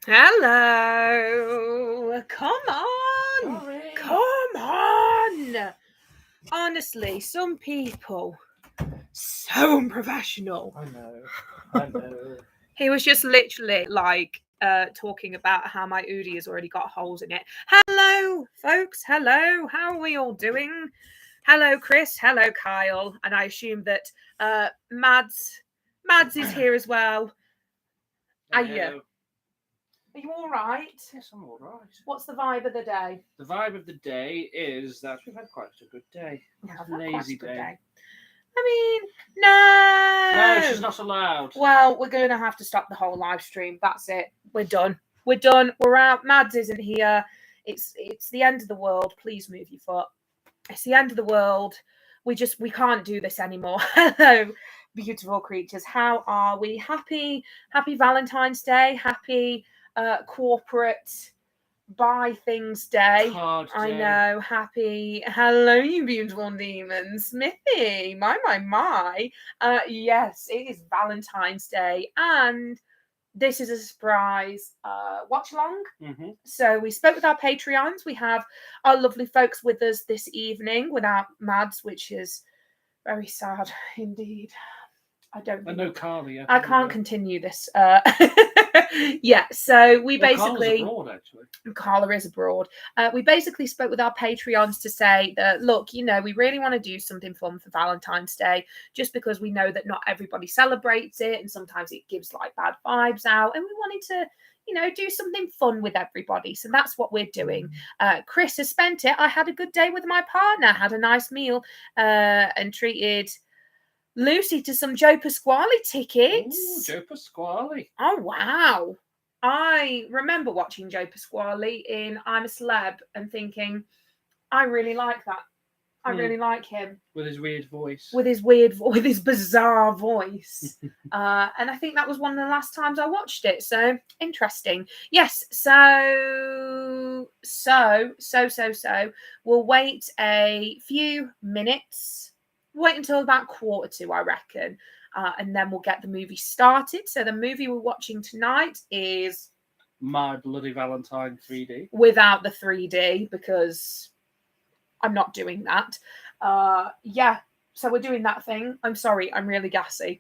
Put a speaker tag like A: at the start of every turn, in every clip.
A: Hello. Come on.
B: Sorry.
A: Come on. Honestly, some people so unprofessional.
B: I know.
A: He was just literally like talking about how my Udi has already got holes in it. Hello, folks. Hello. How are we all doing? Hello, Chris. Hello, Kyle. And I assume that Mads is here as well. Are you all right?
B: Yes, I'm all right.
A: What's the vibe of the day?
B: The vibe of the day is that we've had quite a good day.
A: Yeah,
B: It's a lazy day.
A: I mean, no.
B: No, she's not allowed.
A: Well, we're going to have to stop the whole live stream. That's it. We're done. We're done. We're out. Mads isn't here. It's the end of the world. Please move your foot. It's the end of the world. We can't do this anymore. Hello, beautiful creatures. How are we? Happy Valentine's Day. Happy corporate buy things day.
B: Card
A: I
B: day.
A: know. Happy. Hello, you beautiful demons. Smithy. My. Yes, it is Valentine's Day. And this is a surprise watch along.
B: Mm-hmm.
A: So we spoke with our Patreons. We have our lovely folks with us this evening without Mads, which is very sad indeed. I don't.
B: And no Carly.
A: I can't continue this. Yeah, so we basically.
B: Carla's abroad, actually.
A: Carla is abroad. We basically spoke with our Patreons to say that, look, we really want to do something fun for Valentine's Day, just because we know that not everybody celebrates it, and sometimes it gives like bad vibes out, and we wanted to, do something fun with everybody. So that's what we're doing. Chris has spent it. I had a good day with my partner, had a nice meal, and treated Lucy to some Joe Pasquale tickets.
B: Ooh, Joe Pasquale.
A: Oh, wow. I remember watching Joe Pasquale in I'm a Celeb and thinking, I really like that. I really like him.
B: With his weird voice.
A: With his bizarre voice. And I think that was one of the last times I watched it. So interesting. Yes. So we'll wait a few minutes. Wait until about 1:45, I reckon. And then we'll get the movie started. So the movie we're watching tonight is
B: My Bloody Valentine 3D.
A: Without the 3D, because I'm not doing that. Yeah, so we're doing that thing. I'm sorry, I'm really gassy.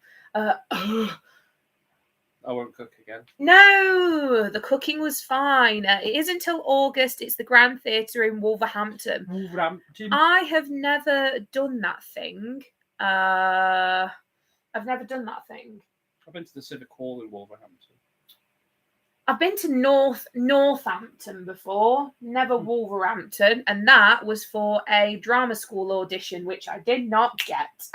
B: I won't cook again.
A: No, the cooking was fine. It is until August. It's the Grand Theatre in Wolverhampton. I have never done that thing. I've never done that thing.
B: I've been to the Civic Hall in Wolverhampton.
A: I've been to Northampton before, never Wolverhampton, and that was for a drama school audition, which I did not get.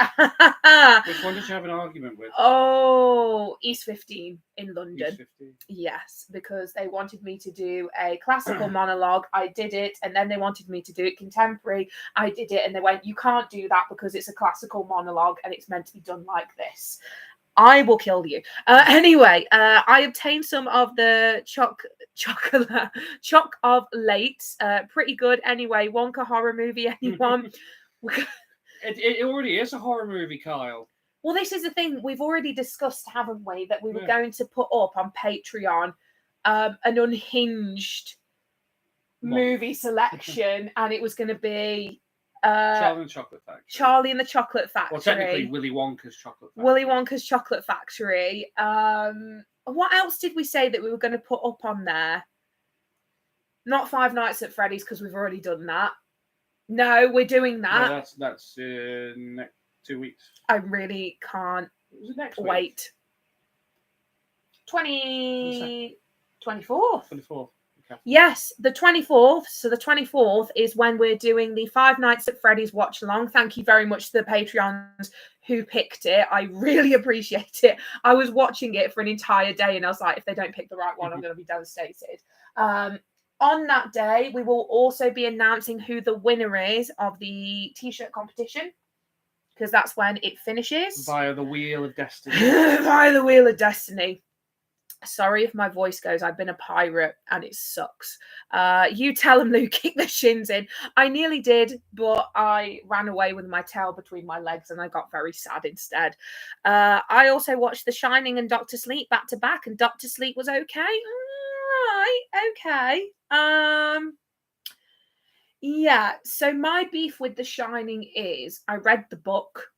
B: Which one did you have an argument with?
A: Oh, East 15 in London.
B: East 15.
A: Yes, because they wanted me to do a classical monologue. I did it, and then they wanted me to do it contemporary. I did it, and they went, "You can't do that because it's a classical monologue and it's meant to be done like this." I will kill you. Anyway, I obtained some of the choc of late. Pretty good. Anyway, Wonka horror movie, anyone?
B: It already is a horror movie, Kyle.
A: Well, this is the thing. We've already discussed, haven't we, that we were going to put up on Patreon an unhinged movie selection, and it was going to be
B: Charlie and the Chocolate Factory.
A: Charlie and the Chocolate Factory.
B: Well, technically, Willy Wonka's Chocolate Factory.
A: Willy Wonka's Chocolate Factory. What else did we say that we were going to put up on there? Not Five Nights at Freddy's, because we've already done that. No, we're doing that.
B: No, that's next 2 weeks.
A: I really can't wait. 24th.
B: 24th.
A: Yes, the 24th. So the 24th is when we're doing the Five Nights at Freddy's watch along. Thank you very much to the Patreons who picked it. I really appreciate it. I was watching it for an entire day and I was like, if they don't pick the right one, I'm going to be devastated. On that day, we will also be announcing who the winner is of the t-shirt competition, because that's when it finishes.
B: Via the Wheel of Destiny.
A: Via the Wheel of Destiny. Sorry if my voice goes. I've been a pirate and it sucks. You tell him, Lou, kick the shins in. I nearly did, but I ran away with my tail between my legs and I got very sad instead. I also watched The Shining and Doctor Sleep back to back, and Doctor Sleep was okay. right, okay. Yeah, so my beef with The Shining is I read the book.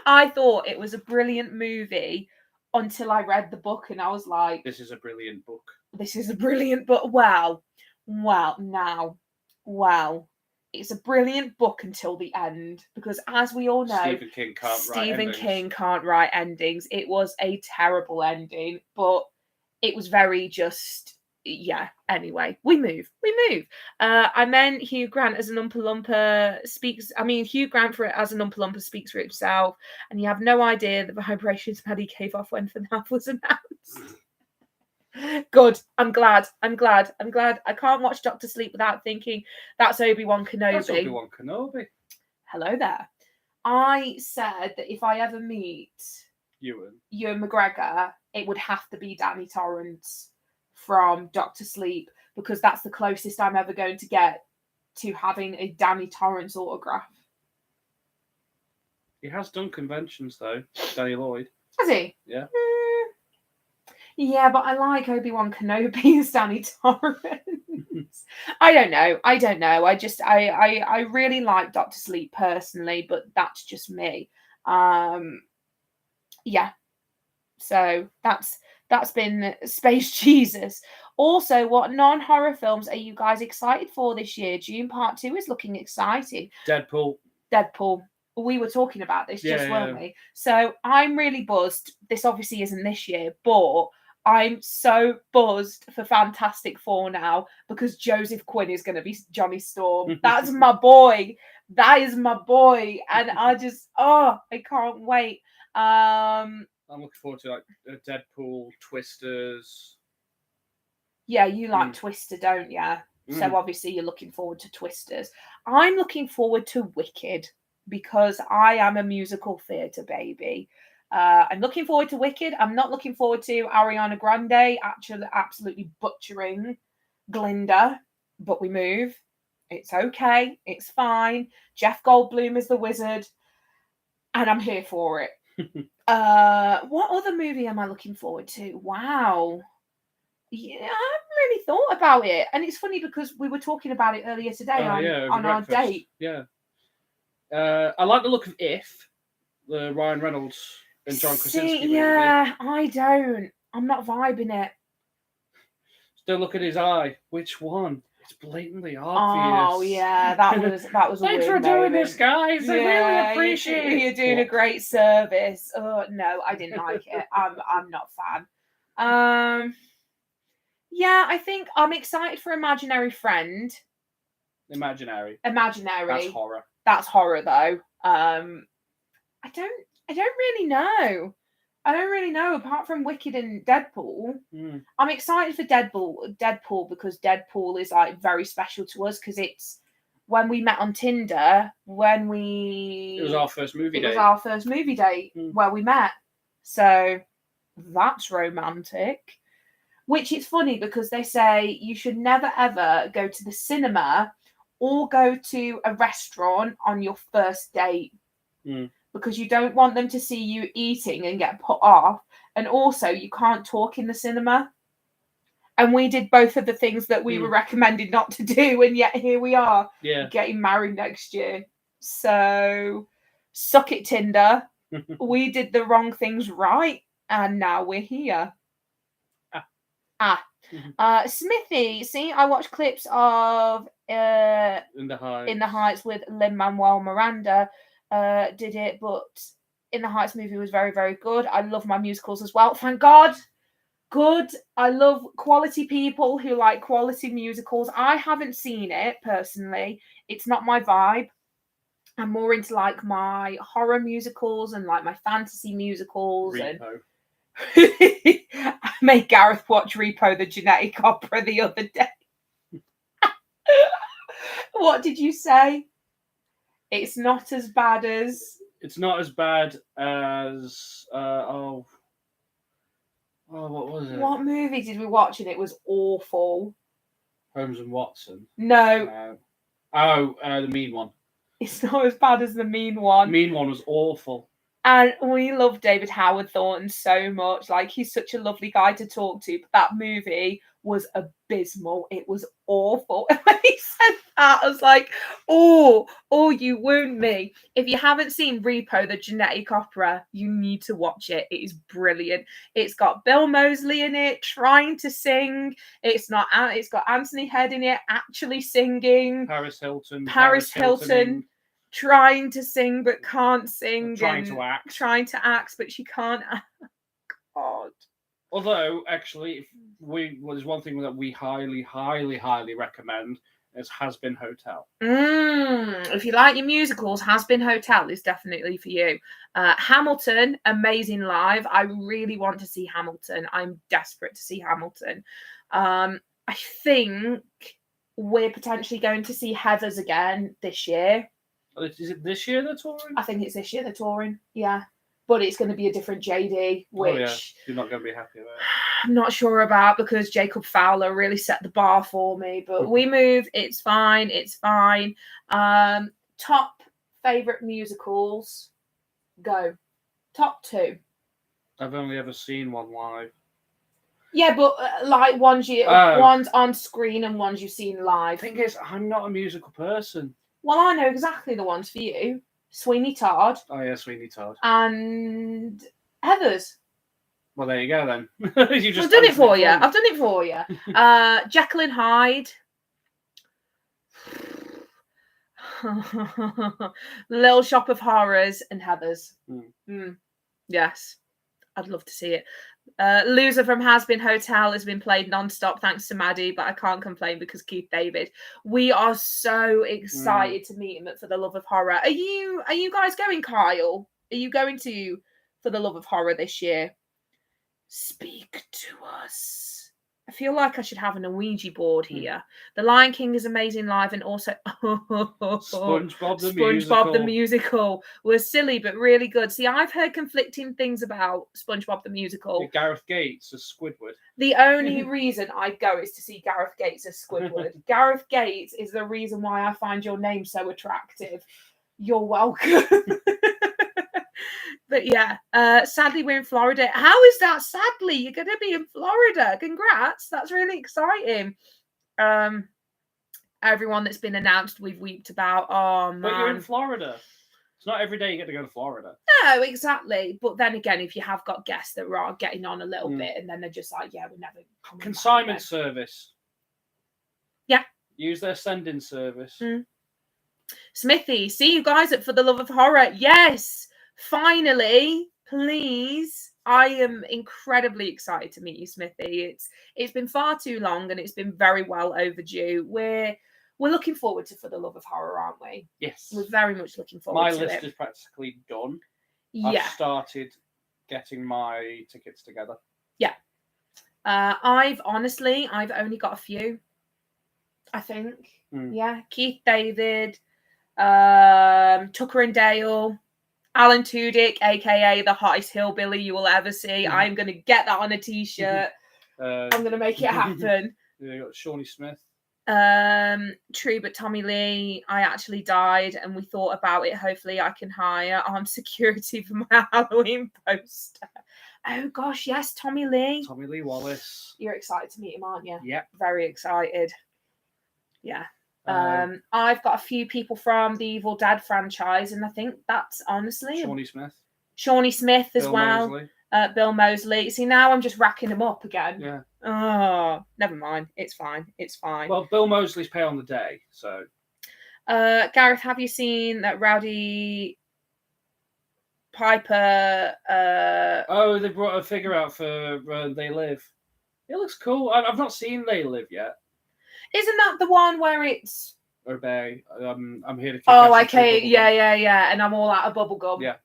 A: I thought it was a brilliant movie until I read the book and I was like,
B: This is a brilliant book.
A: this is a brilliant book. Wow. Now. Wow. It's a brilliant book until the end because, as we all know,
B: Stephen King
A: can't write endings. It was a terrible ending, but it was very just, yeah. Anyway, we move. I meant Hugh Grant as an Oompa Loompa speaks. I mean, Hugh Grant as an Oompa Loompa speaks for himself, and you have no idea the vibrations Maddie gave off when FNAF was announced. Good. I'm glad. I can't watch Doctor Sleep without thinking that's Obi-Wan Kenobi.
B: That's Obi-Wan Kenobi.
A: Hello there. I said that if I ever meet Ewan McGregor, it would have to be Danny Torrance from Doctor Sleep because that's the closest I'm ever going to get to having a Danny Torrance autograph.
B: He has done conventions though, Danny Lloyd.
A: Has he?
B: Yeah.
A: Yeah, but I like Obi-Wan Kenobi as Danny Torrance. I don't know. I really like Doctor Sleep personally, but that's just me. Yeah. So that's been Space Jesus. Also, what non-horror films are you guys excited for this year? Dune Part 2 is looking exciting.
B: Deadpool.
A: We were talking about this weren't we? So I'm really buzzed. This obviously isn't this year, but I'm so buzzed for Fantastic Four now because Joseph Quinn is going to be Johnny Storm. That's my boy. That is my boy. And I can't wait.
B: I'm looking forward to like Deadpool, Twisters.
A: Yeah, you like Twister, don't you? So obviously you're looking forward to Twisters. I'm looking forward to Wicked because I am a musical theatre baby. I'm looking forward to Wicked. I'm not looking forward to Ariana Grande actually absolutely butchering Glinda, but we move. It's okay. It's fine. Jeff Goldblum is the wizard, and I'm here for it. What other movie am I looking forward to? Wow. Yeah, I haven't really thought about it, and it's funny because we were talking about it earlier today on our date.
B: Yeah. I like the look of If, the Ryan Reynolds and John Krasinski movie.
A: Yeah, I don't. I'm not vibing it.
B: Still look at his eye. Which one? It's blatantly obvious.
A: Oh yeah, that was a
B: Thanks
A: weird
B: for doing
A: moment.
B: this, guys. I really appreciate it.
A: You're doing a great service. Oh no, I didn't like it. I'm not a fan. Yeah, I think I'm excited for Imaginary Friend.
B: Imaginary.
A: That's
B: horror.
A: That's horror though. I don't really know. Apart from Wicked and Deadpool. I'm excited for Deadpool because Deadpool is like very special to us because it's when we met on Tinder, it
B: was our first movie date.
A: It was our first movie date where we met. So that's romantic. Which is funny because they say you should never ever go to the cinema or go to a restaurant on your first date. Because you don't want them to see you eating and get put off. And also, you can't talk in the cinema. And we did both of the things that we were recommended not to do. And yet here we are getting married next year. So, suck it, Tinder. We did the wrong things right. And now we're here. Smithy. See, I watched clips of
B: In the
A: Heights with Lin-Manuel Miranda. Did it, but In the Heights movie was very, very good. I love my musicals as well. Thank God. Good. I love quality people who like quality musicals. I haven't seen it personally. It's not my vibe. I'm more into like my horror musicals and like my fantasy musicals.
B: Repo.
A: I made Gareth watch Repo the Genetic Opera the other day. What did you say? It's not as bad as...
B: It's not as bad as... what was it?
A: What movie did we watch and it was awful?
B: Holmes and Watson.
A: No.
B: The Mean One.
A: It's not as bad as The Mean One.
B: Mean One was awful.
A: And we love David Howard Thornton so much. Like, he's such a lovely guy to talk to. But that movie was abysmal. It was awful. And when he said that, I was like, oh, you wound me. If you haven't seen Repo, the genetic opera, you need to watch it. It is brilliant. It's got Bill Moseley in it trying to sing. It's got Anthony Head in it actually singing.
B: Paris Hilton.
A: Trying to sing but can't sing.
B: Trying to act,
A: but she can't act. God.
B: Although, actually, there's one thing that we highly, highly, highly recommend is Has Been Hotel.
A: If you like your musicals, Has Been Hotel is definitely for you. Hamilton, amazing live. I really want to see Hamilton. I'm desperate to see Hamilton. I think we're potentially going to see Heathers again this year.
B: Is it this year they're touring?
A: I think it's this year they're touring, yeah. But it's going to be a different JD, which
B: you're not going to be happy about.
A: I'm not sure about because Jacob Fowler really set the bar for me. But we moved. It's fine. Top favourite musicals? Go. Top 2.
B: I've only ever seen one live.
A: Yeah, but like ones on screen and ones you've seen live.
B: The thing is, I'm not a musical person.
A: Well, I know exactly the ones for you. Sweeney Todd.
B: Oh, yeah, Sweeney Todd.
A: And Heathers.
B: Well, there you go, then.
A: I've done it for you. Jekyll and Hyde. Little Shop of Horrors and Heathers. Yes. I'd love to see it. Loser from Has Been Hotel has been played non-stop thanks to Maddie, but I can't complain because Keith David. We are so excited to meet him at For the Love of Horror. Are you guys going, Kyle? Are you going to For the Love of Horror this year? Speak to us. I feel like I should have an Ouija board here. The Lion King is amazing live, and also
B: SpongeBob
A: the musical was silly but really good. See, I've heard conflicting things about SpongeBob the musical.
B: Gareth Gates as Squidward.
A: The only reason I go is to see Gareth Gates as Squidward. Gareth Gates is the reason why I find your name so attractive. You're welcome. But yeah, sadly we're in Florida. How is that? Sadly, you're going to be in Florida. Congrats. That's really exciting. Everyone that's been announced, we've weeped about. Oh, man.
B: But you're in Florida. It's not every day you get to go to Florida.
A: No, exactly. But then again, if you have got guests that are getting on a little bit and then they're just like, yeah, we're never coming
B: Consignment service.
A: Yeah.
B: Use their send-in service.
A: Smithy, see you guys at For the Love of Horror. Yes. Finally, please. I am incredibly excited to meet you, Smithy. It's been far too long and it's been very well overdue. We're looking forward to For the Love of Horror, aren't we?
B: Yes.
A: We're very much looking forward to it.
B: My list is practically done.
A: Yeah.
B: I've started getting my tickets together.
A: Yeah. I've only got a few, I think. Yeah. Keith David, Tucker and Dale, Alan Tudyk, aka the hottest hillbilly you will ever see. I'm going to get that on a t-shirt. I'm going to make it happen.
B: You got Shawnee Smith.
A: True, but Tommy Lee, I actually died and we thought about it. Hopefully I can hire armed security for my Halloween poster. Oh gosh, yes, Tommy Lee.
B: Tommy Lee Wallace.
A: You're excited to meet him, aren't you?
B: Yeah.
A: Very excited. Yeah. I've got a few people from the Evil Dead franchise, and I think that's honestly Shawnee Smith as well. Bill Moseley. See, now I'm just racking them up again.
B: Yeah.
A: Oh, never mind. It's fine.
B: Well, Bill Moseley's pay on the day, so.
A: Gareth, have you seen that Rowdy Piper?
B: They brought a figure out for They Live. It looks cool. I've not seen They Live yet.
A: Isn't that the one where it's
B: Obey? I'm here to.
A: Okay, yeah. And I'm all out of bubblegum.
B: Yeah.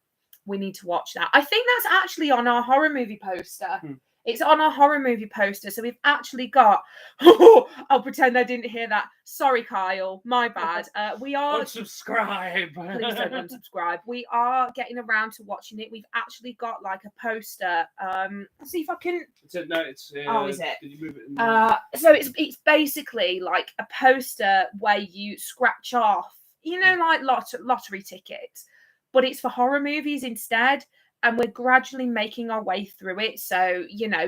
A: We need to watch that. I think that's actually on our horror movie poster. It's on our horror movie poster. So we've actually got. I'll pretend I didn't hear that. Sorry, Kyle. My bad. We are.
B: Unsubscribe.
A: Please don't unsubscribe. We are getting around to watching it. We've actually got like a poster. Let's see if I can.
B: It's is it? Did you move it?
A: So it's basically like a poster where you scratch off, like lottery tickets. but it's for horror movies instead. And we're gradually making our way through it. So,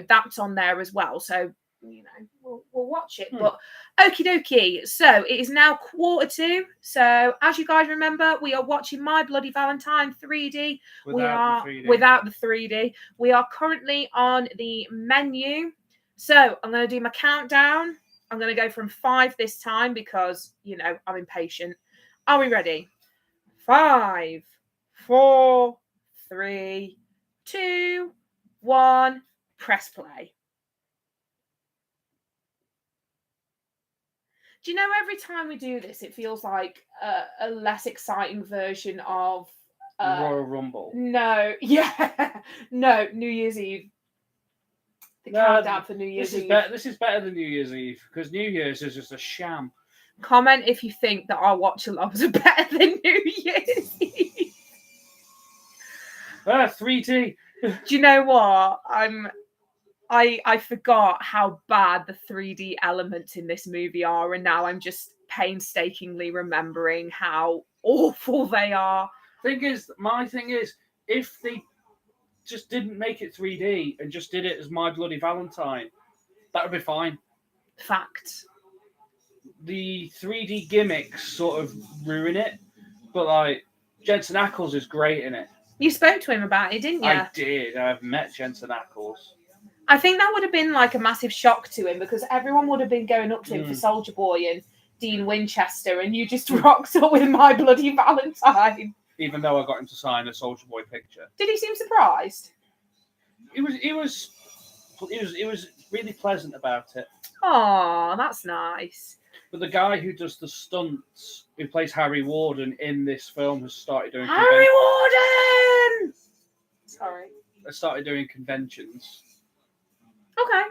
A: that's on there as well. So, we'll watch it. But okie dokie. So it is now 1:45. So as you guys remember, we are watching My Bloody Valentine 3D.
B: Without the 3D.
A: Without the 3D. We are currently on the menu. So I'm going to do my countdown. I'm going to go from 5 this time because, I'm impatient. Are we ready? 5, 4, 3, 2, 1. Press play. Do you know every time we do this, it feels like a less exciting version of
B: Royal Rumble?
A: No, yeah, no, New Year's Eve. The countdown for New Year's Eve.
B: This is better than New Year's Eve because New Year's is just a sham.
A: Comment if you think that our watch-alongs are better than New Year's Eve.
B: 3D.
A: Do you know what? I forgot how bad the 3D elements in this movie are, and now I'm just painstakingly remembering how awful they are.
B: My thing is, if they just didn't make it 3D and just did it as My Bloody Valentine, that would be fine.
A: Fact.
B: The 3D gimmicks sort of ruin it, but like Jensen Ackles is great in it.
A: You spoke to him about it, didn't you?
B: I did. I've met Jensen Ackles.
A: I think that would have been like a massive shock to him because everyone would have been going up to him for Soldier Boy and Dean Winchester, and you just rocked up with My Bloody Valentine.
B: Even though I got him to sign a Soldier Boy picture.
A: Did he seem surprised?
B: He was really pleasant about it.
A: Oh, that's nice.
B: But the guy who does the stunts, who plays Harry Warden in this film, has started doing
A: Harry Warden. Sorry.
B: Has started doing conventions.
A: Okay.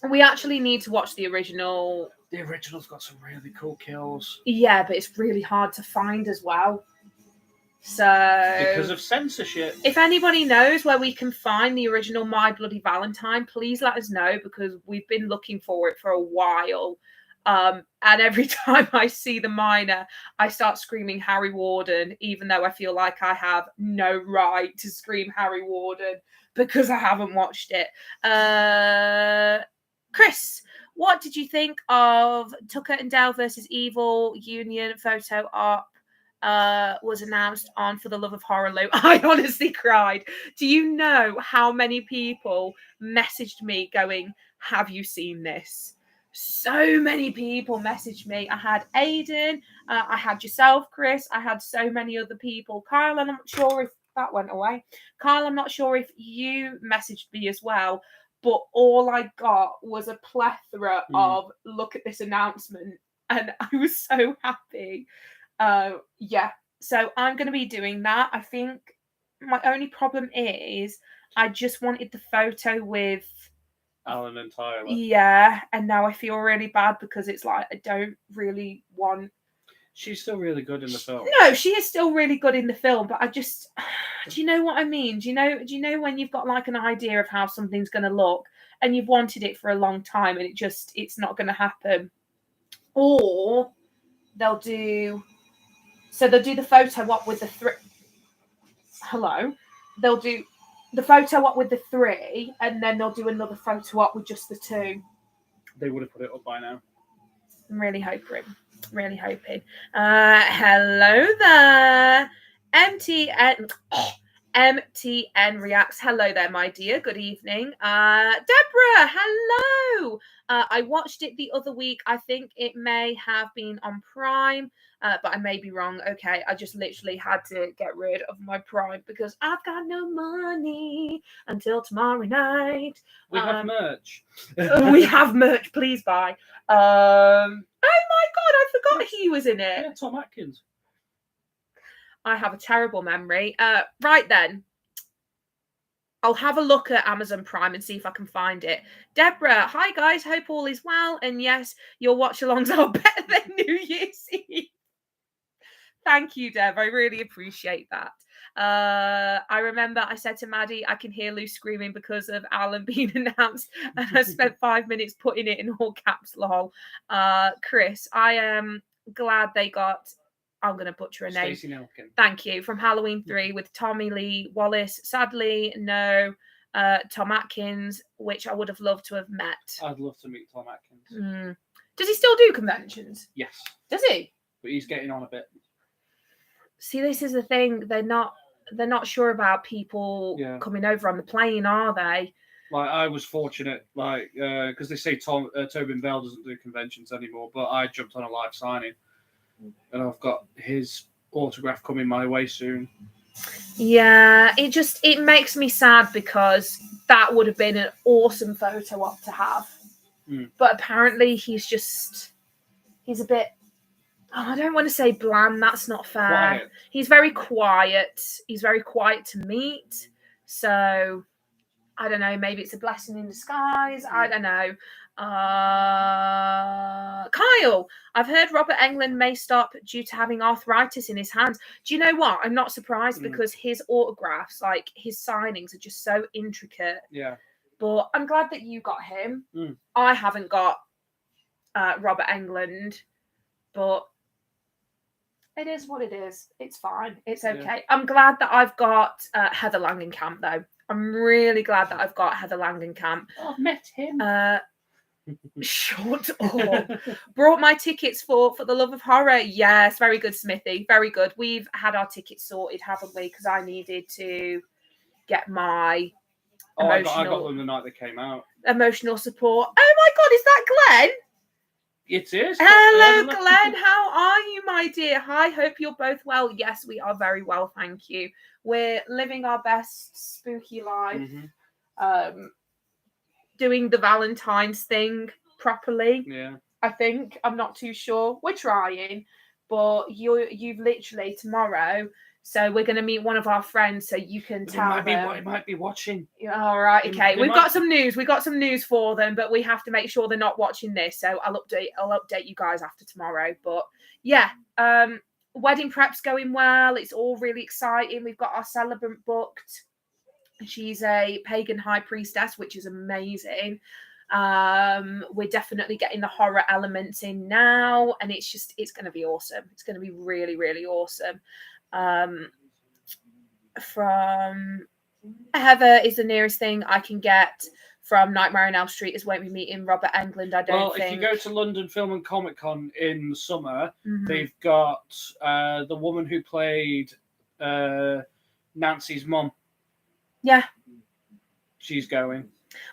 A: We actually need to watch the original.
B: The original's got some really cool kills.
A: Yeah, but it's really hard to find as well. So
B: because of censorship.
A: If anybody knows where we can find the original My Bloody Valentine, please let us know because we've been looking for it for a while. And every time I see the minor, I start screaming Harry Warden, even though I feel like I have no right to scream Harry Warden because I haven't watched it. Chris, what did you think of Tucker and Dale versus Evil Union photo op? Was announced on For the Love of Horror, Lou. I honestly cried. Do you know how many people messaged me going, have you seen this? So many people messaged me. I had Aiden, I had yourself, Chris, I had so many other people. Kyle, and I'm not sure if that went away. Kyle, I'm not sure if you messaged me as well, but all I got was a plethora of look at this announcement, and I was so happy. Yeah, so I'm going to be doing that. I think my only problem is I just wanted the photo with
B: Alan and Tyler.
A: Yeah, and now I feel really bad because it's like I don't really want.
B: She's still really good in the film.
A: No, she is still really good in the film, but I just, do you know what I mean? Do you know when you've got like an idea of how something's going to look and you've wanted it for a long time and it's not going to happen? Or they'll do the photo op with the three. Hello. They'll do the photo op with the 3, and then they'll do another photo op with just the 2.
B: They would have put it up by now.
A: I'm really hoping. Hello there. MTN reacts. Hello there, my dear. Good evening. Deborah, hello. I watched it the other week. I think it may have been on Prime, but I may be wrong. Okay, I just literally had to get rid of my Prime because I've got no money until tomorrow night.
B: We have merch.
A: We have merch. Please buy. Oh my God, I forgot he was in it.
B: Yeah, Tom Atkins.
A: I have a terrible memory. Right then. I'll have a look at Amazon Prime and see if I can find it. Deborah, hi guys, hope all is well. And yes, your watch-alongs are better than New Year's Eve. Thank you, Deb. I really appreciate that. I remember I said to Maddie, I can hear Lou screaming because of Alan being announced. And I spent 5 minutes putting it in all caps, lol. Chris, I am glad they got I'm going to butcher her name.
B: Stacey Nelkin.
A: Thank you. From Halloween 3 with Tommy Lee Wallace. Sadly, no. Tom Atkins, which I would have loved to have met.
B: I'd love to meet Tom Atkins.
A: Does he still do conventions?
B: Yes.
A: Does he?
B: But he's getting on a bit.
A: See, this is the thing. They're not sure about people coming over on the plane, are they?
B: Like, I was fortunate, like, because they say Tobin Bell doesn't do conventions anymore, but I jumped on a live signing, and I've got his autograph coming my way soon.
A: Yeah, it makes me sad because that would have been an awesome photo op to have. But apparently he's a bit, I don't want to say bland, that's not fair.
B: Quiet.
A: He's very quiet. He's very quiet to meet. So, I don't know, maybe it's a blessing in disguise. I don't know. Kyle, I've heard Robert Englund may stop due to having arthritis in his hands. Do you know what? I'm not surprised because his autographs, like his signings, are just so intricate.
B: Yeah.
A: But I'm glad that you got him. I haven't got Robert Englund, but it is what it is. It's fine. It's okay. Yeah. I'm glad that I've got Heather Langenkamp, though. I'm really glad that I've got Heather Langenkamp.
B: I've met him.
A: Shut up. Brought my tickets for The Love of Horror. Yes, very good, Smithy. Very good. We've had our tickets sorted, haven't we? Because I needed to get my
B: I got them the night they came out.
A: Emotional support. Oh my God, is that Glenn?
B: It is.
A: Hello, Glenn. How are you, my dear? Hi, hope you're both well. Yes, we are very well, thank you. We're living our best spooky life. Doing the Valentines thing properly.
B: Yeah.
A: I think. I'm not too sure. We're trying. But you've literally tomorrow. So we're going to meet one of our friends so you can tell them.
B: He might be watching.
A: All right, okay. We've got some news. We've got some news for them, but we have to make sure they're not watching this. So I'll update you guys after tomorrow. But yeah, wedding prep's going well. It's all really exciting. We've got our celebrant booked. She's a pagan high priestess, which is amazing. We're definitely getting the horror elements in now, and it's going to be awesome. It's going to be really, really awesome. From Heather is the nearest thing I can get from Nightmare on Elm Street is won't be meeting Robert Englund, I don't think.
B: Well, if you go to London Film and Comic Con in the summer, they've got the woman who played Nancy's mum.
A: Yeah.
B: She's going.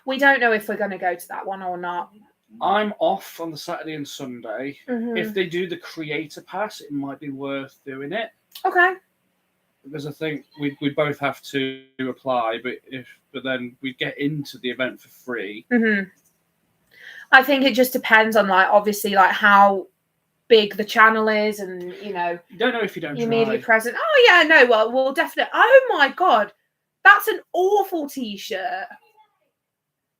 A: We don't know if we're going to go to that one or not.
B: I'm off on the Saturday and Sunday. If they do the creator pass, it might be worth doing it.
A: Okay.
B: Because I think we both have to apply, but then we get into the event for free.
A: I think it just depends on obviously how big the channel is, and you
B: don't know if you don't
A: your media present. Oh yeah, no, well we'll definitely. Oh my God, that's an awful t-shirt.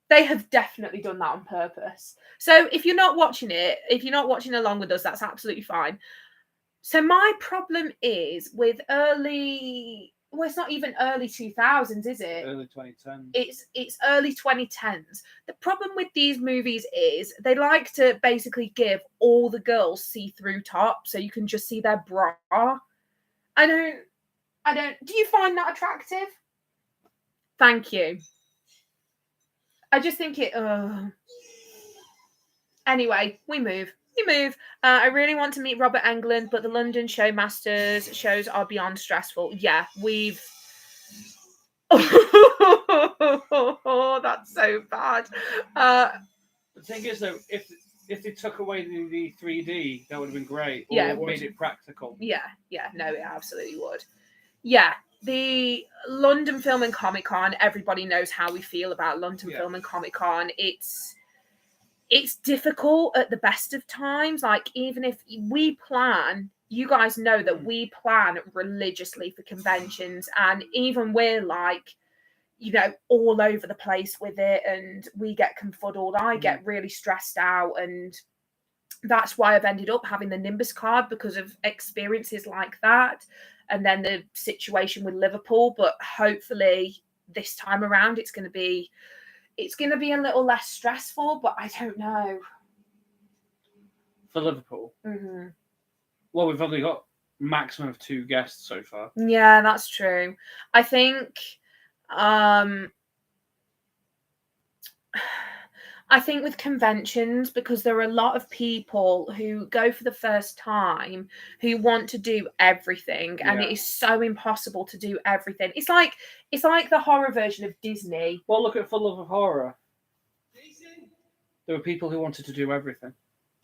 A: They have definitely done that on purpose. So if you're not watching it, if you're not watching along with us, that's absolutely fine. So my problem is with it's not even early 2000s, is it?
B: Early 2010s.
A: It's early 2010s. The problem with these movies is they like to basically give all the girls see-through top so you can just see their bra. I don't. Do you find that attractive? Thank you. I just think it. Anyway, we move. I really want to meet Robert Englund, but the London Showmasters shows are beyond stressful. Yeah, we've. Oh, that's so bad.
B: The thing is, though, if they took away the 3D, that would have been great. Or
A: yeah,
B: made it practical.
A: Yeah, no, it absolutely would. Yeah, the London Film and Comic Con. Everybody knows how we feel about London Film and Comic Con. It's difficult at the best of times. Even if we plan, you guys know that we plan religiously for conventions, and even we're all over the place with it, and we get confuddled. I get really stressed out, and that's why I've ended up having the Nimbus card, because of experiences like that, and then the situation with Liverpool. But hopefully this time around it's going to be a little less stressful, but I don't know.
B: For Liverpool? Well, we've only got maximum of 2 guests so far.
A: Yeah, that's true. I think with conventions, because there are a lot of people who go for the first time who want to do everything, and it is so impossible to do everything. It's like the horror version of Disney.
B: Well, look at For Love of Horror. There were people who wanted to do everything.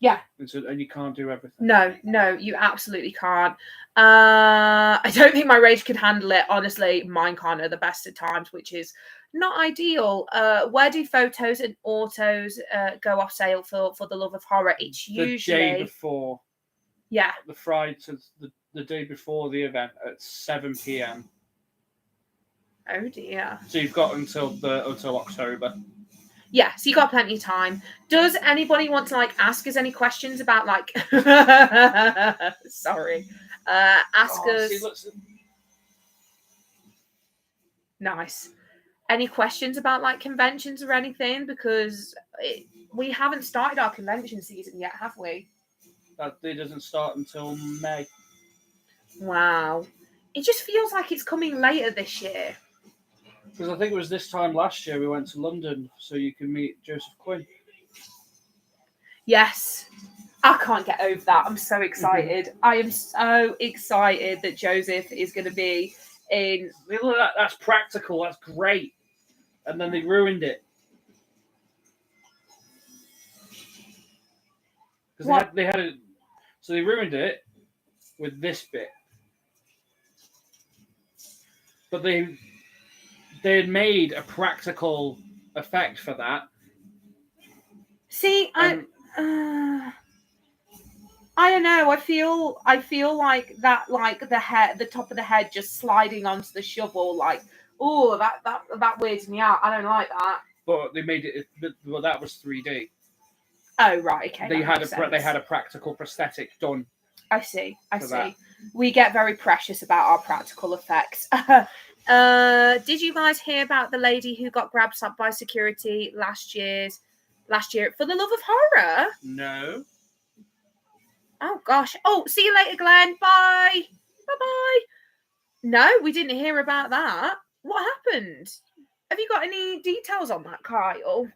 A: Yeah.
B: And you can't do everything.
A: No, you absolutely can't. I don't think my rage could handle it. Honestly, mine can't at the best of times, which is not ideal. Where do photos and autos go off sale for The Love of Horror? It's usually
B: the day before.
A: Yeah.
B: The Friday to the day before the event at 7 p.m.
A: Oh dear.
B: So you've got until October.
A: Yeah, so you got plenty of time. Does anybody want to ask us any questions about sorry. Ask us.
B: See,
A: Nice. Any questions about conventions or anything? Because we haven't started our convention season yet, have we?
B: It doesn't start until May.
A: Wow. It just feels like it's coming later this year.
B: Because I think it was this time last year we went to London so you can meet Joseph Quinn.
A: Yes. I can't get over that. I'm so excited. I am so excited that Joseph is going to be in...
B: That's practical. That's great. And then they ruined it. Because so they ruined it with this bit. But they had made a practical effect for that.
A: See, I don't know. I feel like that, the top of the head just sliding onto the shovel, that weirds me out. I don't like that.
B: But they made it. Well, that was 3D.
A: Oh right, okay.
B: They had a practical prosthetic done.
A: I see.
B: That.
A: We get very precious about our practical effects. Did you guys hear about the lady who got grabbed up by security last year for The Love of Horror?
B: No.
A: Oh gosh. Oh, see you later, Glenn. Bye. Bye. No, we didn't hear about that. What happened? Have you got any details on that, Kyle?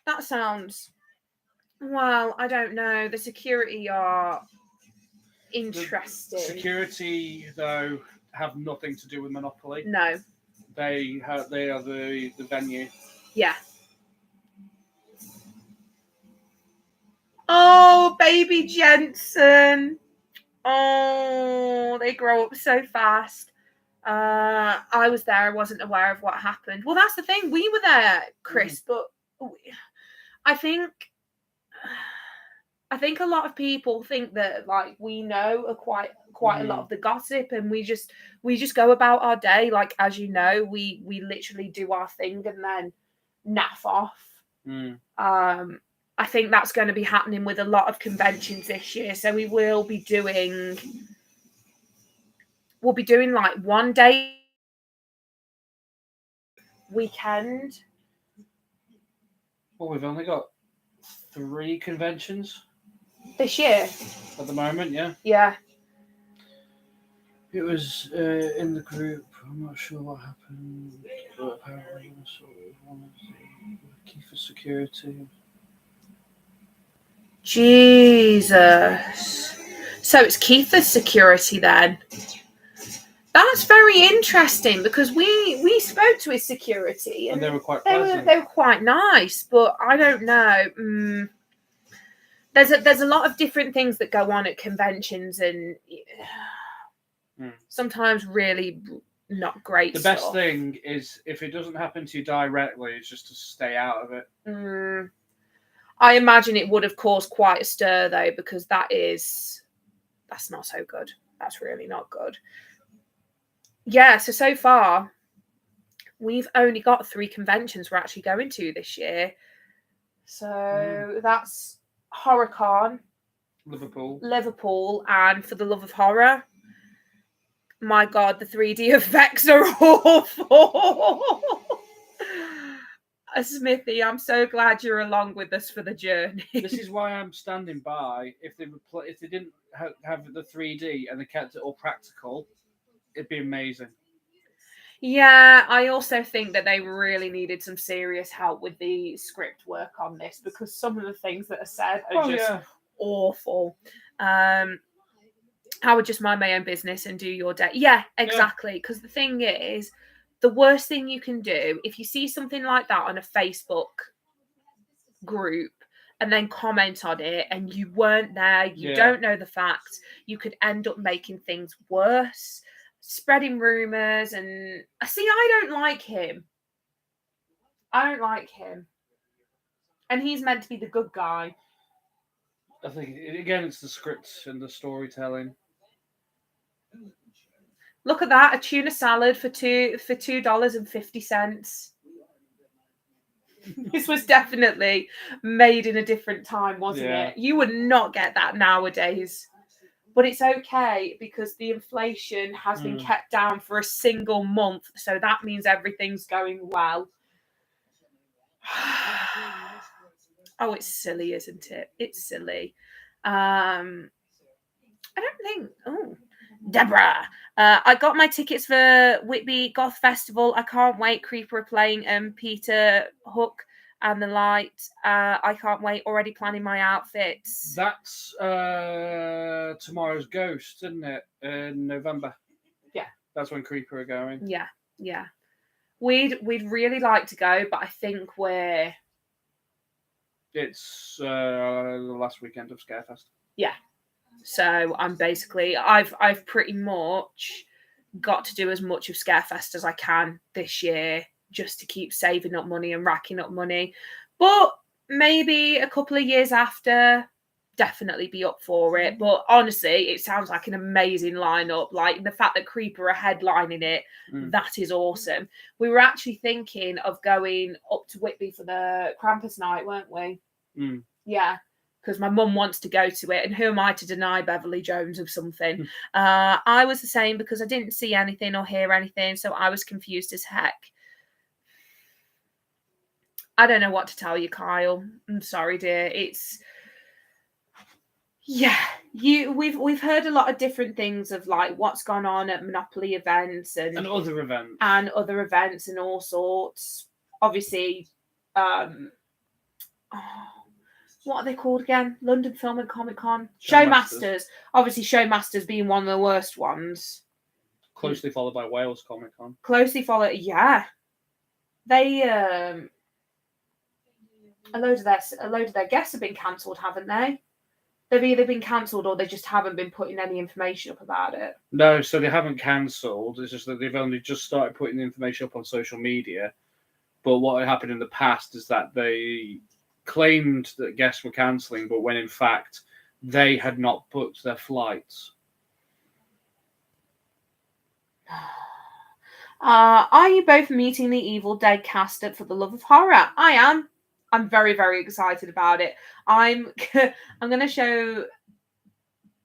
A: That sounds... Well, I don't know. The security are interesting.
B: The security, though, have nothing to do with Monopoly.
A: No.
B: They are the venue.
A: Yeah. Oh, baby Jensen. Oh, they grow up so fast. I was there. I wasn't aware of what happened. Well, that's the thing. We were there, Chris, but I think a lot of people think that we know quite a lot of the gossip, and we just go about our day. As you know, we literally do our thing and then naff off. I think that's going to be happening with a lot of conventions this year. So we will be doing 1 day weekend.
B: Well, we've only got 3 conventions
A: this year
B: at the moment.
A: Yeah.
B: It was in the group. I'm not sure what happened, but apparently one of the key for security.
A: Jesus. So it's Keith's security then. That's very interesting, because we spoke to his security
B: and they were quite pleasant.
A: They were quite nice, but I don't know. There's a lot of different things that go on at conventions, and sometimes really not great.
B: The best thing is, if it doesn't happen to you directly, is just to stay out of it.
A: I imagine it would have caused quite a stir though, because that's not so good. That's really not good. Yeah, so far we've only got 3 conventions we're actually going to this year. So that's HorrorCon, Liverpool, and For the Love of Horror. My God, the 3D effects are awful. Smithy, I'm so glad you're along with us for the journey.
B: This is why I'm standing by. If they didn't have the 3D and they kept it all practical, it'd be amazing.
A: Yeah, I also think that they really needed some serious help with the script work on this, because some of the things that are said are just awful. I would just mind my own business and do your day. Yeah, exactly. Because the thing is, the worst thing you can do, if you see something like that on a Facebook group and then comment on it and you weren't there, you don't know the facts, you could end up making things worse, spreading rumors. And see, I don't like him. And he's meant to be the good guy.
B: I think again it's the script and the storytelling.
A: Look at that, a tuna salad for $2.50. This was definitely made in a different time, wasn't it? You would not get that nowadays. But it's okay because the inflation has been kept down for a single month. So that means everything's going well. Oh, it's silly, isn't it? It's silly. I don't think... Oh, Deborah. I got my tickets for Whitby Goth Festival. I can't wait. Creeper are playing Peter Hook and the Light. I can't wait. Already planning my outfits.
B: That's tomorrow's Ghost, isn't it? In November.
A: Yeah.
B: That's when Creeper are going.
A: Yeah. We'd really like to go, but I think
B: it's the last weekend of Scarefest.
A: Yeah. So I'm basically I've pretty much got to do as much of Scarefest as I can this year, just to keep saving up money and racking up money. But maybe a couple of years after, definitely be up for it. But honestly, it sounds like an amazing lineup. Like the fact that Creeper are headlining it, that is awesome. We were actually thinking of going up to Whitby for the Krampus night, weren't we? Yeah. Because my mum wants to go to it, and who am I to deny Beverly Jones of something? I was the same because I didn't see anything or hear anything, so I was confused as heck. I don't know what to tell you, Kyle. I'm sorry, dear. We've heard a lot of different things of like what's gone on at Monopoly events and
B: other events
A: and all sorts. Obviously, what are they called again? London Film and Comic Con? Showmasters. Obviously, Showmasters being one of the worst ones.
B: Closely followed by Wales Comic Con.
A: Closely followed, yeah. They a load of their guests have been cancelled, haven't they? They've either been cancelled or they just haven't been putting any information up about it.
B: No, so they haven't cancelled. It's just that they've only just started putting the information up on social media. But what had happened in the past is that they claimed that guests were cancelling, but when in fact they had not booked their flights.
A: Are you both meeting the Evil Dead cast at For the Love of Horror? I am. I'm very, very excited about it. I'm going to show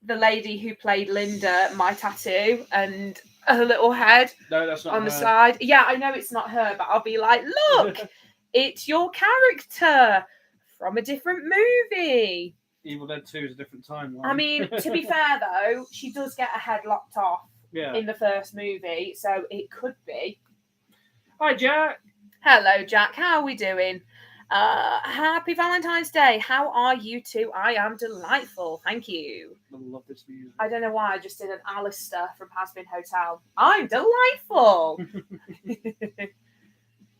A: the lady who played Linda my tattoo and her little head
B: on
A: the side. Yeah, I know it's not her, but I'll be like, look, it's your character from a different movie.
B: Evil Dead 2 is a different timeline.
A: I mean, to be fair though, she does get a head lopped off in the first movie, so it could be.
B: Hi, Jack.
A: Hello, Jack. How are we doing? Happy Valentine's Day. How are you two? I am delightful. Thank you.
B: I love this music.
A: I don't know why I just did an Alistair from Has Been Hotel. I'm delightful.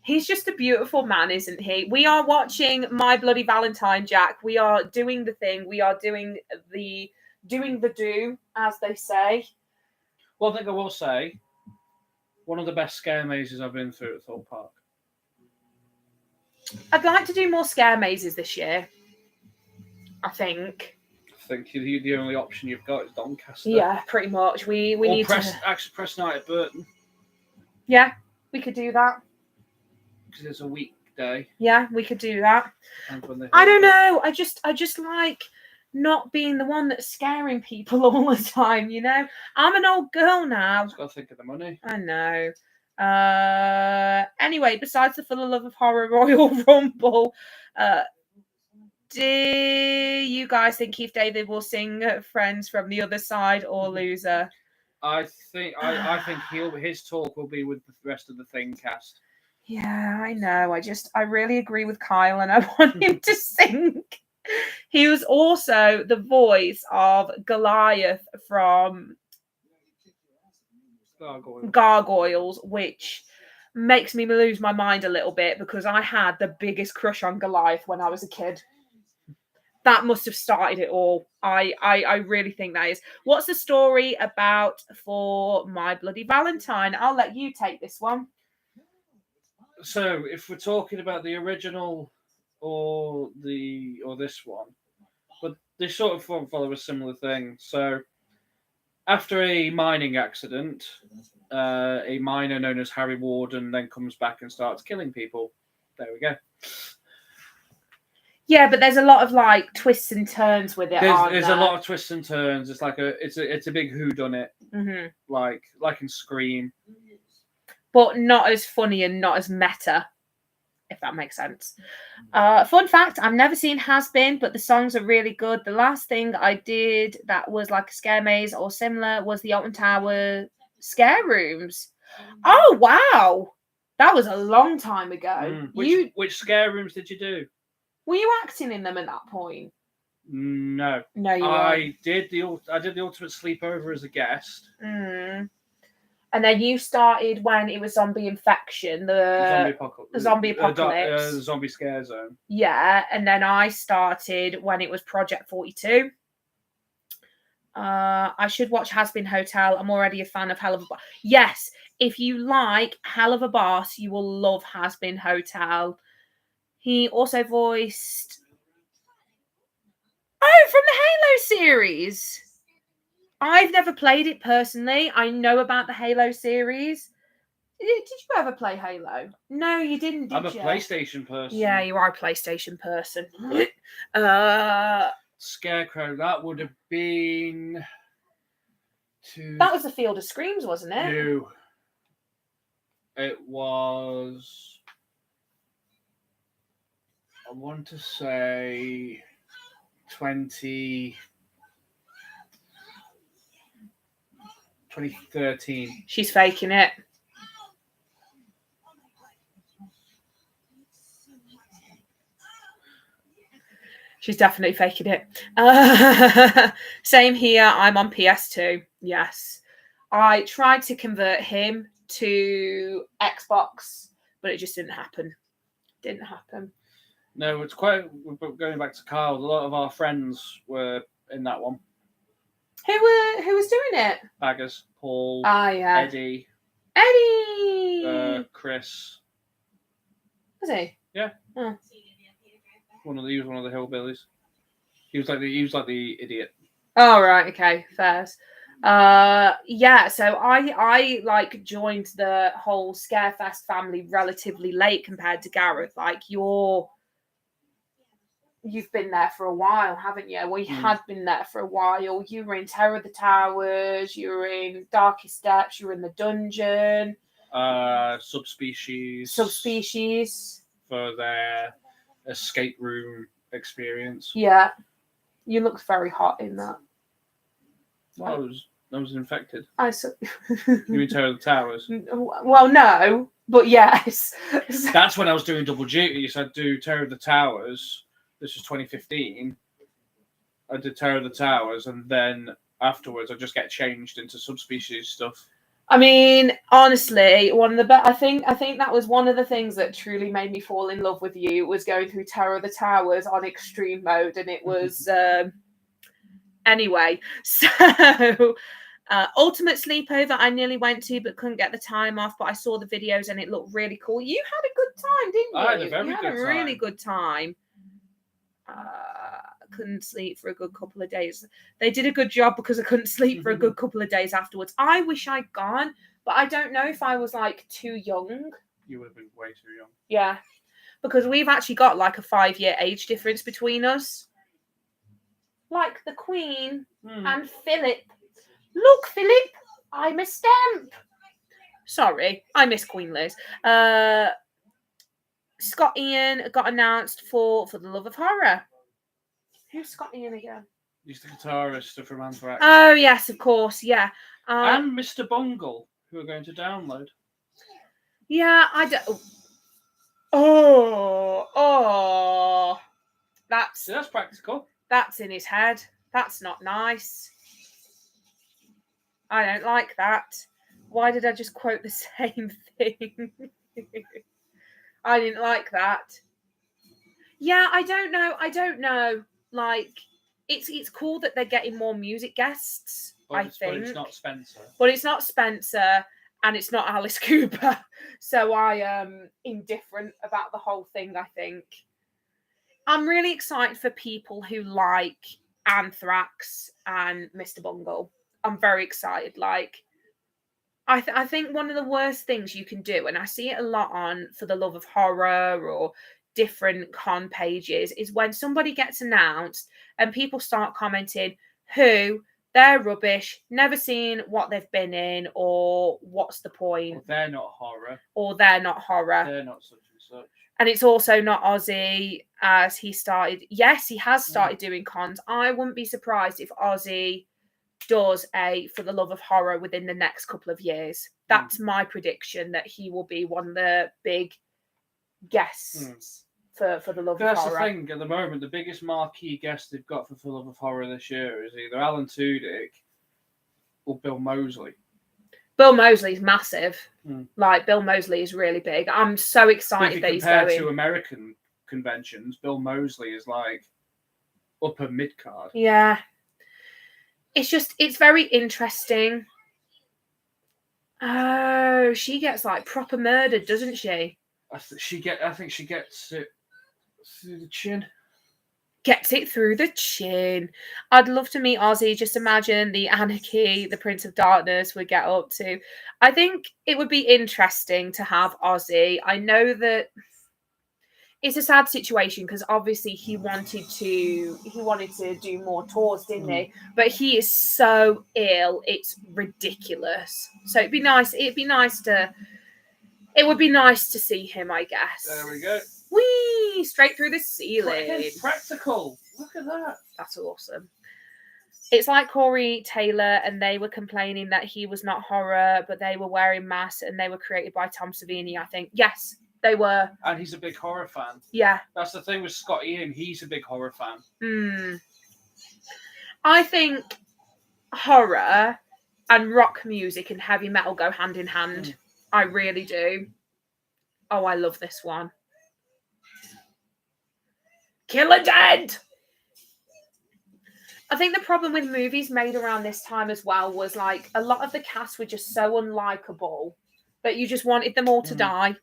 A: He's just a beautiful man, isn't he? We are watching My Bloody Valentine, Jack. We are doing the thing. We are doing the do, as they say.
B: One thing I will say, one of the best scare mazes I've been through at Thorpe Park.
A: I'd like to do more scare mazes this year. I think
B: the only option you've got is Doncaster.
A: Yeah, pretty much. We need
B: to press night at Burton.
A: Yeah, we could do that.
B: Because it's a weekday.
A: Yeah, we could do that. I don't know. I just like not being the one that's scaring people all the time. You know, I'm an old girl now.
B: Just got to think of the money.
A: I know. Anyway, besides the For the Love of Horror Royal Rumble, do you guys think Keith David will sing Friends from the Other Side or Loser?
B: I think his talk will be with the rest of the Thing cast.
A: Yeah, I know. I really agree with Kyle, and I want him to sing. He was also the voice of Goliath from Gargoyles, which makes me lose my mind a little bit because I had the biggest crush on Goliath when I was a kid. That must have started it all. I really think that is. What's the story about for My Bloody Valentine? I'll let you take this one.
B: So, if we're talking about the original or this one, but they sort of follow a similar thing. So, after a mining accident, a miner known as Harry Warden then comes back and starts killing people. There we go.
A: Yeah, but there's a lot of like twists and turns with it.
B: There's a lot of twists and turns. It's like it's a big whodunit, like in Scream,
A: but not as funny and not as meta, if that makes sense. Fun fact: I've never seen Has Been, but the songs are really good. The last thing I did that was like a scare maze or similar was the Alton Tower scare rooms. Oh wow, that was a long time ago.
B: Which scare rooms did you do?
A: Were you acting in them at that point?
B: No.
A: No, you
B: I
A: weren't.
B: did the ultimate sleepover as a guest.
A: And then you started when it was zombie infection, the zombie apocalypse,
B: the zombie scare zone.
A: Yeah, and then I started when it was Project 42. I should watch Has Been Hotel. I'm already a fan of Hell of a Boss. Yes, if you like Hell of a Boss, you will love Has Been Hotel. He also voiced from the Halo series. I've never played it personally. I know about the Halo series. Did you ever play Halo? No, you didn't, did you?
B: I'm a PlayStation person.
A: Yeah, you are a PlayStation person.
B: Scarecrow, that would have been...
A: That was the Field of Screams, wasn't it?
B: No. It was... I want to say 2013.
A: She's faking it. She's definitely faking it. Same here. I'm on PS2. Yes. I tried to convert him to Xbox, but it just didn't happen. Didn't happen.
B: No, it's quite... Going back to Kyle, a lot of our friends were in that one.
A: Who was doing it?
B: Baggers, Paul,
A: yeah.
B: Eddie. Chris.
A: Was he?
B: Yeah.
A: Oh.
B: He was one of the hillbillies. He was like the idiot.
A: Oh right, okay, fair. Yeah, so I like joined the whole Scarefest family relatively late compared to Gareth. Like you've been there for a while, haven't you? Well, you had been there for a while. You were in Terror of the Towers, you were in Darkest Depths, you were in the dungeon.
B: Subspecies. For their escape room experience.
A: Yeah. You looked very hot in that.
B: Well, I was infected.
A: You
B: mean Terror of the Towers?
A: Well, no, but yes.
B: That's when I was doing double duty. So I'd do Terror of the Towers. This was 2015. I did Terror of the Towers, and then afterwards I just get changed into subspecies stuff.
A: I mean, honestly, one of the best. I think that was one of the things that truly made me fall in love with you was going through Terror of the Towers on extreme mode, and it was anyway. So, Ultimate Sleepover, I nearly went to, but couldn't get the time off. But I saw the videos, and it looked really cool. You had a good time, didn't you?
B: I had a very
A: you had
B: good
A: a
B: time.
A: really good time. Couldn't sleep for a good couple of days. They did a good job because I couldn't sleep for a good couple of days afterwards. I wish I'd gone, but I don't know if I was like too young.
B: You would have been way too young.
A: Yeah, because we've actually got like a 5-year age difference between us. Like the Queen and Philip. Look, Philip, I'm a stamp. Sorry, I miss Queen Liz. Scott Ian got announced for the Love of Horror. Who's Scott Ian again?
B: He's the guitarist from Anthrax.
A: Oh yes, of course, yeah.
B: And Mr. Bungle, who are going to download.
A: Yeah, I don't. Oh, that's
B: practical.
A: That's in his head. That's not nice. I don't like that. Why did I just quote the same thing? I didn't like that. Yeah, I don't know. Like, it's cool that they're getting more music guests. I think,
B: but it's not Spencer.
A: But it's not Spencer, and it's not Alice Cooper. So I am indifferent about the whole thing. I think I'm really excited for people who like Anthrax and Mr. Bungle. I'm very excited. Like, I think one of the worst things you can do, and I see it a lot on For the Love of Horror or different con pages, is when somebody gets announced and people start commenting who, they're rubbish, never seen what they've been in, or what's the point?
B: Or they're not horror.
A: Or they're not horror.
B: They're not such and such.
A: And it's also not Ozzy, as he started. Yes, he has started doing cons. I wouldn't be surprised if Ozzy does a For the Love of Horror within the next couple of years. That's my prediction, that he will be one of the big guests for the Love of Horror.
B: That's the thing at the moment. The biggest marquee guest they've got for the Love of Horror this year is either Alan Tudyk or Bill Moseley.
A: Bill Moseley's massive. Like, Bill Moseley is really big. I'm so excited that he's going.
B: Compared to American conventions, Bill Moseley is like upper mid card.
A: Yeah. It's very interesting. Oh, she gets like proper murdered, doesn't she?
B: I think she gets it through the chin.
A: Gets it through the chin. I'd love to meet Ozzy. Just imagine the anarchy the Prince of Darkness would get up to. I think it would be interesting to have Ozzy. I know that it's a sad situation because obviously he wanted to do more tours, didn't he? But he is so ill, it's ridiculous. So it would be nice to see him, I guess.
B: There we go.
A: Whee! Straight through the ceiling.
B: Practical. Look at that.
A: That's awesome. It's like Corey Taylor, and they were complaining that he was not horror, but they were wearing masks, and they were created by Tom Savini, I think. Yes, they were.
B: And he's a big horror fan.
A: Yeah.
B: That's the thing with Scott Ian. He's a big horror fan.
A: I think horror and rock music and heavy metal go hand in hand. I really do. Oh, I love this one. Killer Dead! I think the problem with movies made around this time as well was like a lot of the cast were just so unlikable that you just wanted them all to die.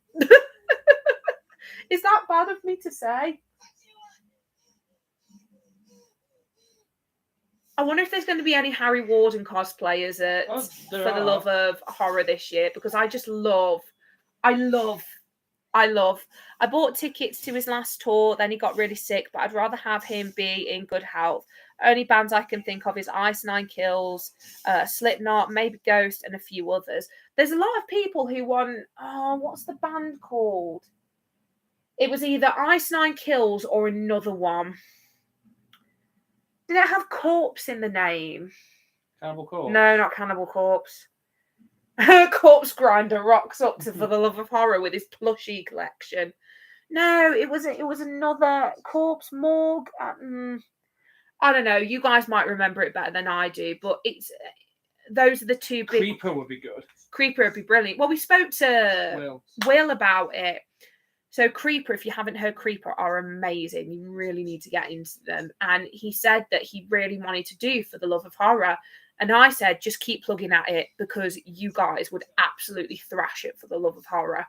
A: Is that bad of me to say? I wonder if there's going to be any Harry Warden cosplayers at For the Love of Horror this year, because I just love. I bought tickets to his last tour, then he got really sick, but I'd rather have him be in good health. Only bands I can think of is Ice Nine Kills, Slipknot, maybe Ghost, and a few others. There's a lot of people who want, what's the band called? It was either Ice Nine Kills or another one. Did it have Corpse in the name?
B: Cannibal Corpse?
A: No, not Cannibal Corpse. Corpse Grinder rocks up to For the Love of Horror with his plushie collection. No, it was another Corpse Morgue. I don't know. You guys might remember it better than I do, but those are the two big.
B: Creeper would be good.
A: Creeper would be brilliant. Well, we spoke to Will about it. So Creeper, if you haven't heard Creeper, are amazing. You really need to get into them. And he said that he really wanted to do For the Love of Horror. And I said, just keep plugging at it because you guys would absolutely thrash it For the Love of Horror.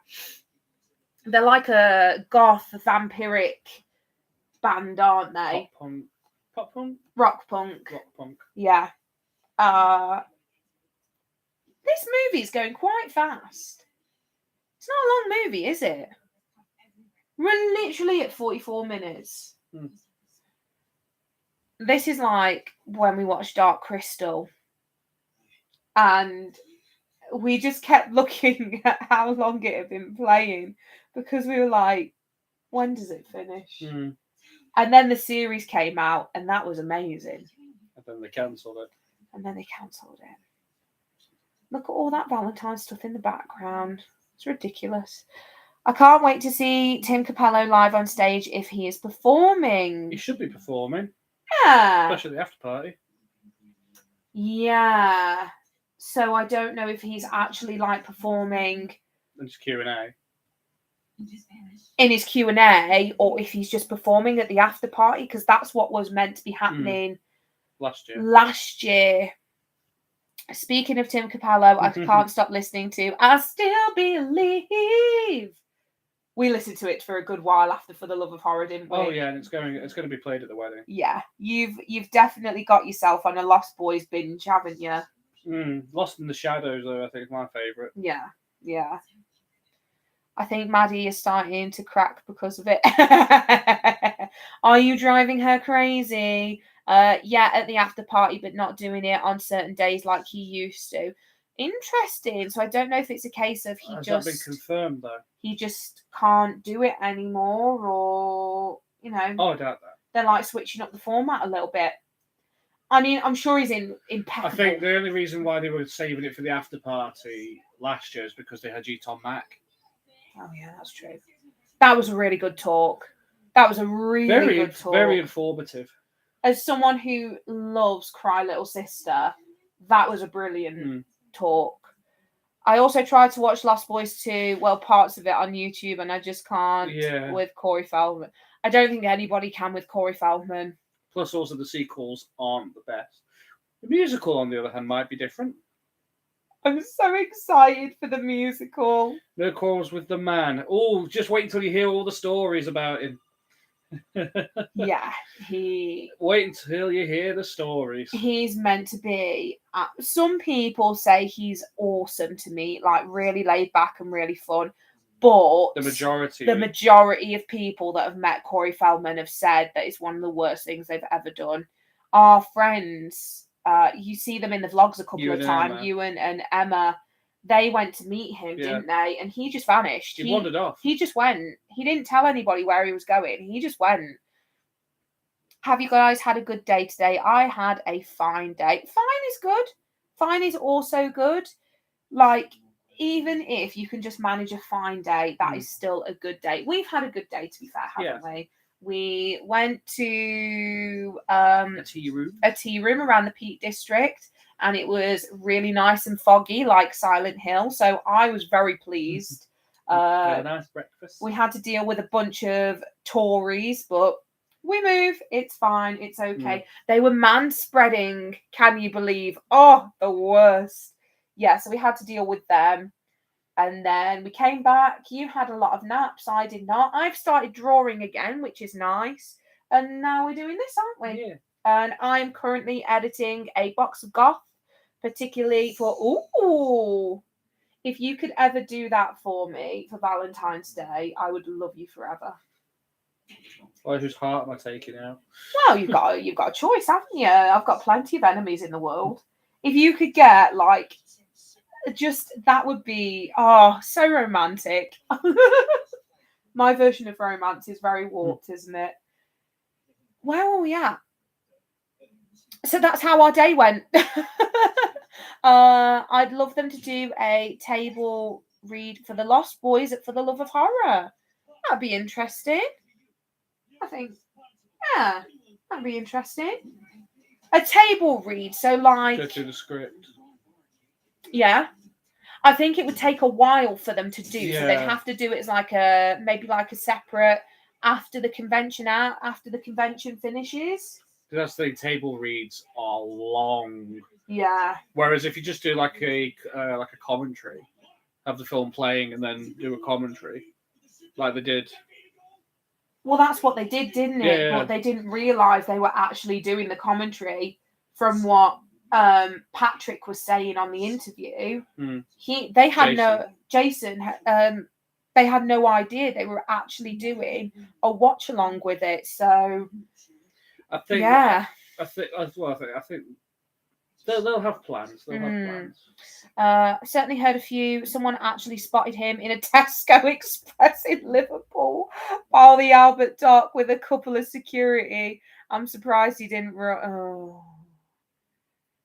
A: They're like a goth vampiric band, aren't they?
B: Pop punk?
A: Rock punk. Yeah. This movie's going quite fast. It's not a long movie, is it? We're literally at 44 minutes. This is like when we watched Dark Crystal. And we just kept looking at how long it had been playing because we were like, when does it finish?
B: Mm.
A: And then the series came out, and that was amazing.
B: And then they cancelled it.
A: Look at all that Valentine stuff in the background. It's ridiculous. I can't wait to see Tim Capello live on stage if he is performing.
B: He should be performing.
A: Yeah.
B: Especially at the after party.
A: Yeah. So I don't know if he's actually like performing
B: And just Q&A.
A: in his Q&A, or if he's just performing at the after party, because that's what was meant to be happening last year. Speaking of Tim Capello, I can't stop listening to I Still Believe. We listened to it for a good while after For the Love of Horror, didn't we?
B: Oh yeah, and it's going to be played at the wedding.
A: Yeah, you've definitely got yourself on a Lost Boys binge, haven't you?
B: Lost in the Shadows, though, I think is my favourite.
A: Yeah. I think Maddie is starting to crack because of it. Are you driving her crazy? Yeah, at the after party, but not doing it on certain days like he used to. Interesting. So I don't know if it's a case of
B: Has that been confirmed, though?
A: He just can't do it anymore, or, you know.
B: Oh, I doubt that.
A: They're like switching up the format a little bit. I mean, I'm sure he's impeccable.
B: I think the only reason why they were saving it for the after party last year is because they had G-Tom Mac.
A: Oh, yeah, that's true. That was a really good talk. That was a really good talk.
B: Very informative.
A: As someone who loves Cry Little Sister, that was a brilliant talk. I also tried to watch Lost Boys 2, well, parts of it on YouTube, and I just can't with Corey Feldman. I don't think anybody can with Corey Feldman.
B: Plus, also, the sequels aren't the best. The musical, on the other hand, might be different.
A: I'm so excited for the musical.
B: No Quarrels with the Man. Oh, just wait until you hear all the stories about him.
A: Yeah,
B: Wait until you hear the stories.
A: He's meant to be. Some people say he's awesome to me, like really laid back and really fun. But the majority of people that have met Corey Feldman have said that it's one of the worst things they've ever done. Our friends, you see them in the vlogs a couple of times. Ewan and Emma, they went to meet him, didn't they? And he just vanished.
B: He wandered off.
A: He just went. He didn't tell anybody where he was going. He just went. Have you guys had a good day today? I had a fine day. Fine is good. Fine is also good. Like, even if you can just manage a fine day, that is still a good day. We've had a good day, to be fair, haven't we? We went to a tea room around the Peak District, and it was really nice and foggy, like Silent Hill. So I was very pleased.
B: Had a nice breakfast.
A: We had to deal with a bunch of Tories, but we move. It's fine. It's okay. They were man-spreading. Can you believe? Oh, the worst. Yeah, so we had to deal with them. And then we came back. You had a lot of naps. I did not. I've started drawing again, which is nice. And now we're doing this, aren't we?
B: Yeah.
A: And I'm currently editing a box of goth, particularly for... Ooh! If you could ever do that for me for Valentine's Day, I would love you forever.
B: Well, whose heart am I taking out?
A: Well, you've got a choice, haven't you? I've got plenty of enemies in the world. If you could get like, just that would be so romantic. My version of romance is very warped, isn't it? Where were we at? So that's how our day went. I'd love them to do a table read for the Lost Boys at For the Love of Horror. That'd be interesting. I think, yeah, that'd be interesting. A table read, so like...
B: Go through the script.
A: Yeah. I think it would take a while for them to do, so they'd have to do it as like maybe like a separate after the convention finishes.
B: That's the table reads are long.
A: Yeah.
B: Whereas if you just do like a commentary, have the film playing and then do a commentary, like they did.
A: Well, that's what they did, didn't it?
B: Yeah.
A: But they didn't realise they were actually doing the commentary from what Patrick was saying on the interview. They had no idea they were actually doing a watch along with it. So
B: I think They'll have plans. They'll have plans.
A: I certainly heard a few. Someone actually spotted him in a Tesco Express in Liverpool while the Albert Dock with a couple of security. I'm surprised he didn't run. Oh.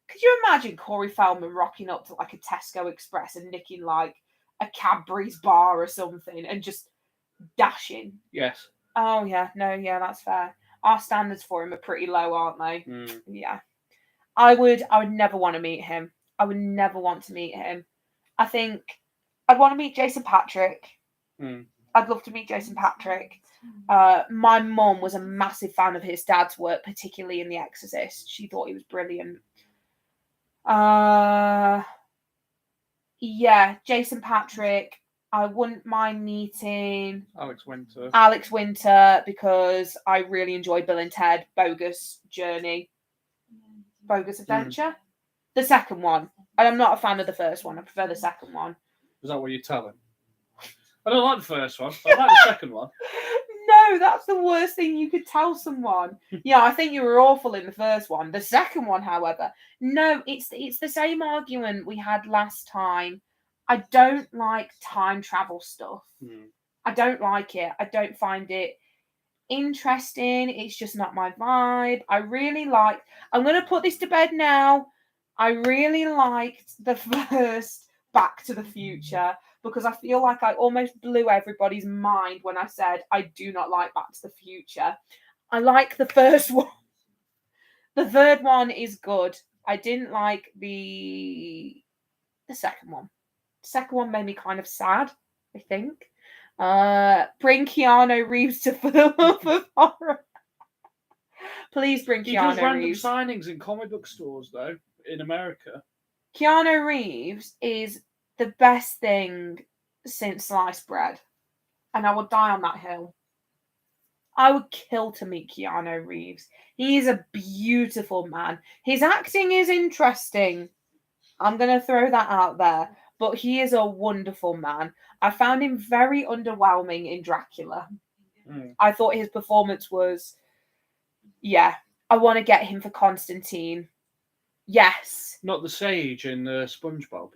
A: Could you imagine Corey Feldman rocking up to like a Tesco Express and nicking like a Cadbury's bar or something and just dashing?
B: Yes.
A: Oh yeah, no, yeah, that's fair. Our standards for him are pretty low, aren't they? Yeah. I would never want to meet him. I would never want to meet him. I think I'd want to meet Jason Patrick. I'd love to meet Jason Patrick. My mum was a massive fan of his dad's work, particularly in The Exorcist. She thought he was brilliant. Yeah, Jason Patrick. I wouldn't mind meeting
B: Alex
A: Winter because I really enjoy Bill and Ted Bogus Journey. Bogus Adventure. The second one. And I'm not a fan of the first one. I prefer the second one.
B: Is that what you tell him? I don't like the first one. I like the second one.
A: No, that's the worst thing you could tell someone. Yeah, I think you were awful in the first one. The second one, however, no, it's the same argument we had last time. I don't like time travel stuff. I don't like it. I don't find it interesting. It's just not my vibe. I'm going to put this to bed now. I really liked the first Back to the Future because I feel like I almost blew everybody's mind when I said I do not like Back to the Future. I like the first one. The third one is good. I didn't like the second one. The second one made me kind of sad, I think. Bring Keanu Reeves to For the Love of Horror. Please bring Keanu Reeves. He does
B: random signings in comic book stores, though, in America.
A: Keanu Reeves is the best thing since sliced bread. And I would die on that hill. I would kill to meet Keanu Reeves. He is a beautiful man. His acting is interesting. I'm going to throw that out there. But he is a wonderful man. I found him very underwhelming in Dracula. I thought his performance was... Yeah. I want to get him for Constantine. Yes.
B: Not the sage in SpongeBob.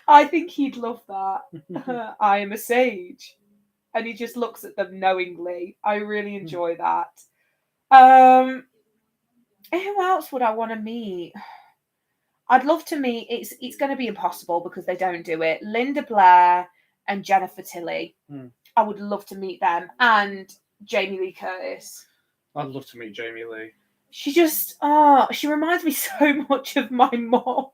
A: I think he'd love that. I am a sage. And he just looks at them knowingly. I really enjoy that. Who else would I want to meet? I'd love to meet... It's going to be impossible because they don't do it. Linda Blair and Jennifer Tilly. I would love to meet them. And Jamie Lee Curtis.
B: I'd love to meet Jamie Lee.
A: She just... she reminds me so much of my mom.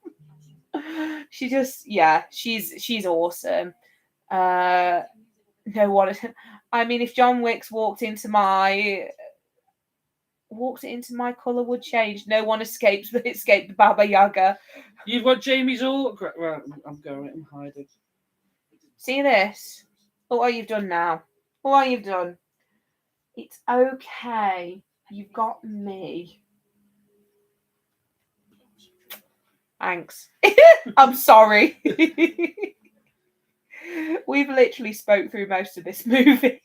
A: She just... Yeah, she's awesome. No one... I mean, if John Wicks walked into my colour would change. No one escaped the Baba Yaga.
B: You've got Jamie's autograph. Right, I'm hiding.
A: See this? Look what you've done now. Look what you've done. It's okay. You've got me. Thanks. I'm sorry. We've literally spoke through most of this movie.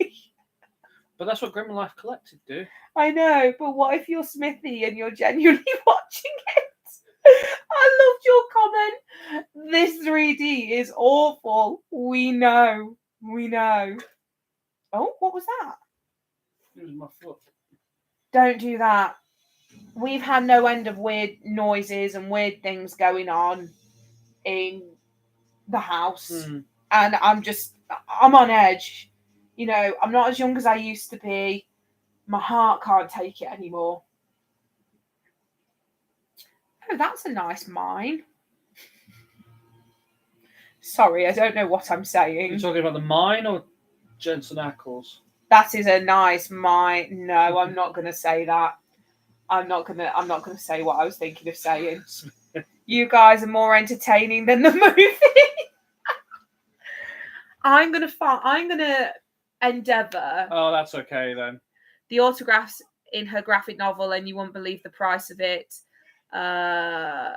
B: But that's what Grim Life Collective do.
A: I know, but what if you're Smithy and you're genuinely watching it? I loved your comment. This 3D is awful. We know. Oh, what was that?
B: It was my foot.
A: Don't do that. We've had no end of weird noises and weird things going on in the house. And I'm on edge. You know, I'm not as young as I used to be. My heart can't take it anymore. Oh, that's a nice mine. Sorry, I don't know what I'm saying.
B: You're talking about the mine or Jensen Ackles?
A: That is a nice mine. No, I'm not going to say that. I'm not gonna say what I was thinking of saying. You guys are more entertaining than the movie. I'm gonna endeavour.
B: Oh, that's okay then.
A: The autographs in her graphic novel, and you won't believe the price of it. Price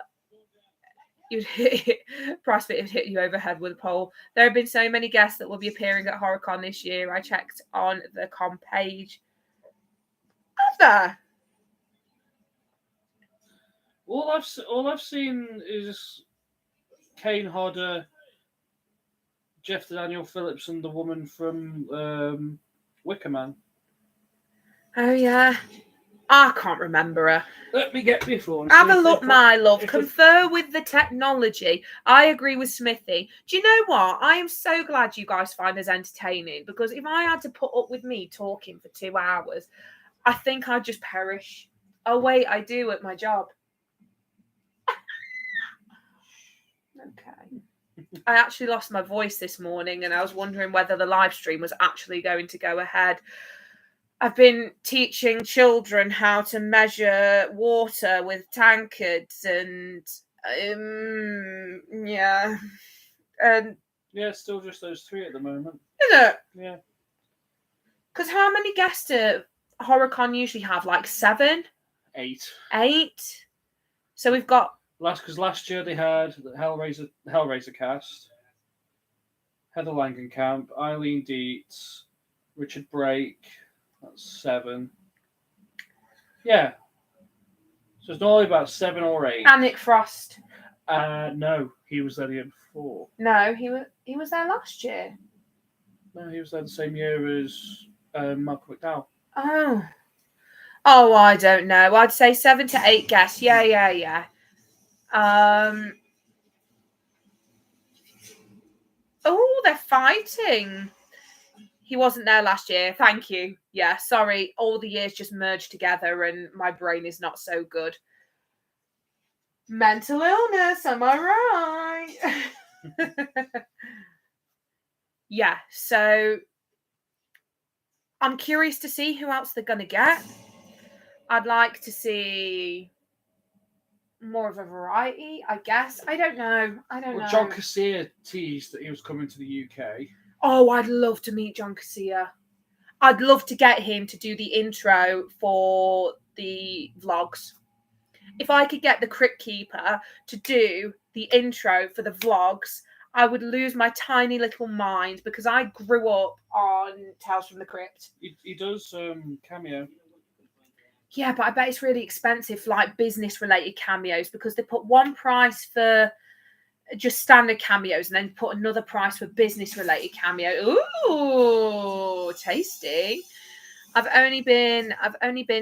A: of it would hit you overhead with a pole. There have been so many guests that will be appearing at HorrorCon this year. I checked on the con page. Have there?
B: All I've seen is Kane Hodder, Jeff Daniel Phillips, and the woman from Wicker Man.
A: Oh yeah, I can't remember her.
B: Let me get my phone.
A: Have a look, my love. Confer with the technology. I agree with Smithy. Do you know what? I am so glad you guys find us entertaining, because if I had to put up with me talking for 2 hours, I think I'd just perish. Oh wait, I do at my job. Okay. I actually lost my voice this morning, and I was wondering whether the live stream was actually going to go ahead. I've been teaching children how to measure water with tankards, and yeah, and
B: yeah, still just those 3 at the moment.
A: Is it?
B: Yeah.
A: Because how many guests do HorrorCon usually have? Like 7?
B: 8.
A: 8. So we've got
B: because last year they had the Hellraiser cast, Heather Langenkamp, Eileen Dietz, Richard Brake. That's 7. Yeah. So it's normally about 7 or 8.
A: and Nick Frost.
B: No, he was there the year before.
A: No, he was there last year.
B: No, he was there the same year as Malcolm McDowell.
A: Oh, I don't know. I'd say 7 to 8 guests. Yeah. Oh, they're fighting. He wasn't there last year. Thank you. Yeah, sorry. All the years just merged together and my brain is not so good. Mental illness, am I right? Yeah, so I'm curious to see who else they're going to get. I'd like to see more of a variety, I guess. I don't know.
B: John Cassia teased that he was coming to the UK.
A: Oh, I'd love to meet John Cassia. I'd love to get him to do the intro for the vlogs. If I could get the Crypt Keeper to do the intro for the vlogs, I would lose my tiny little mind, because I grew up on Tales from the Crypt.
B: He does cameo.
A: Yeah, but I bet it's really expensive for like business-related cameos, because they put one price for just standard cameos and then put another price for business-related cameo. Ooh, tasty. I've only been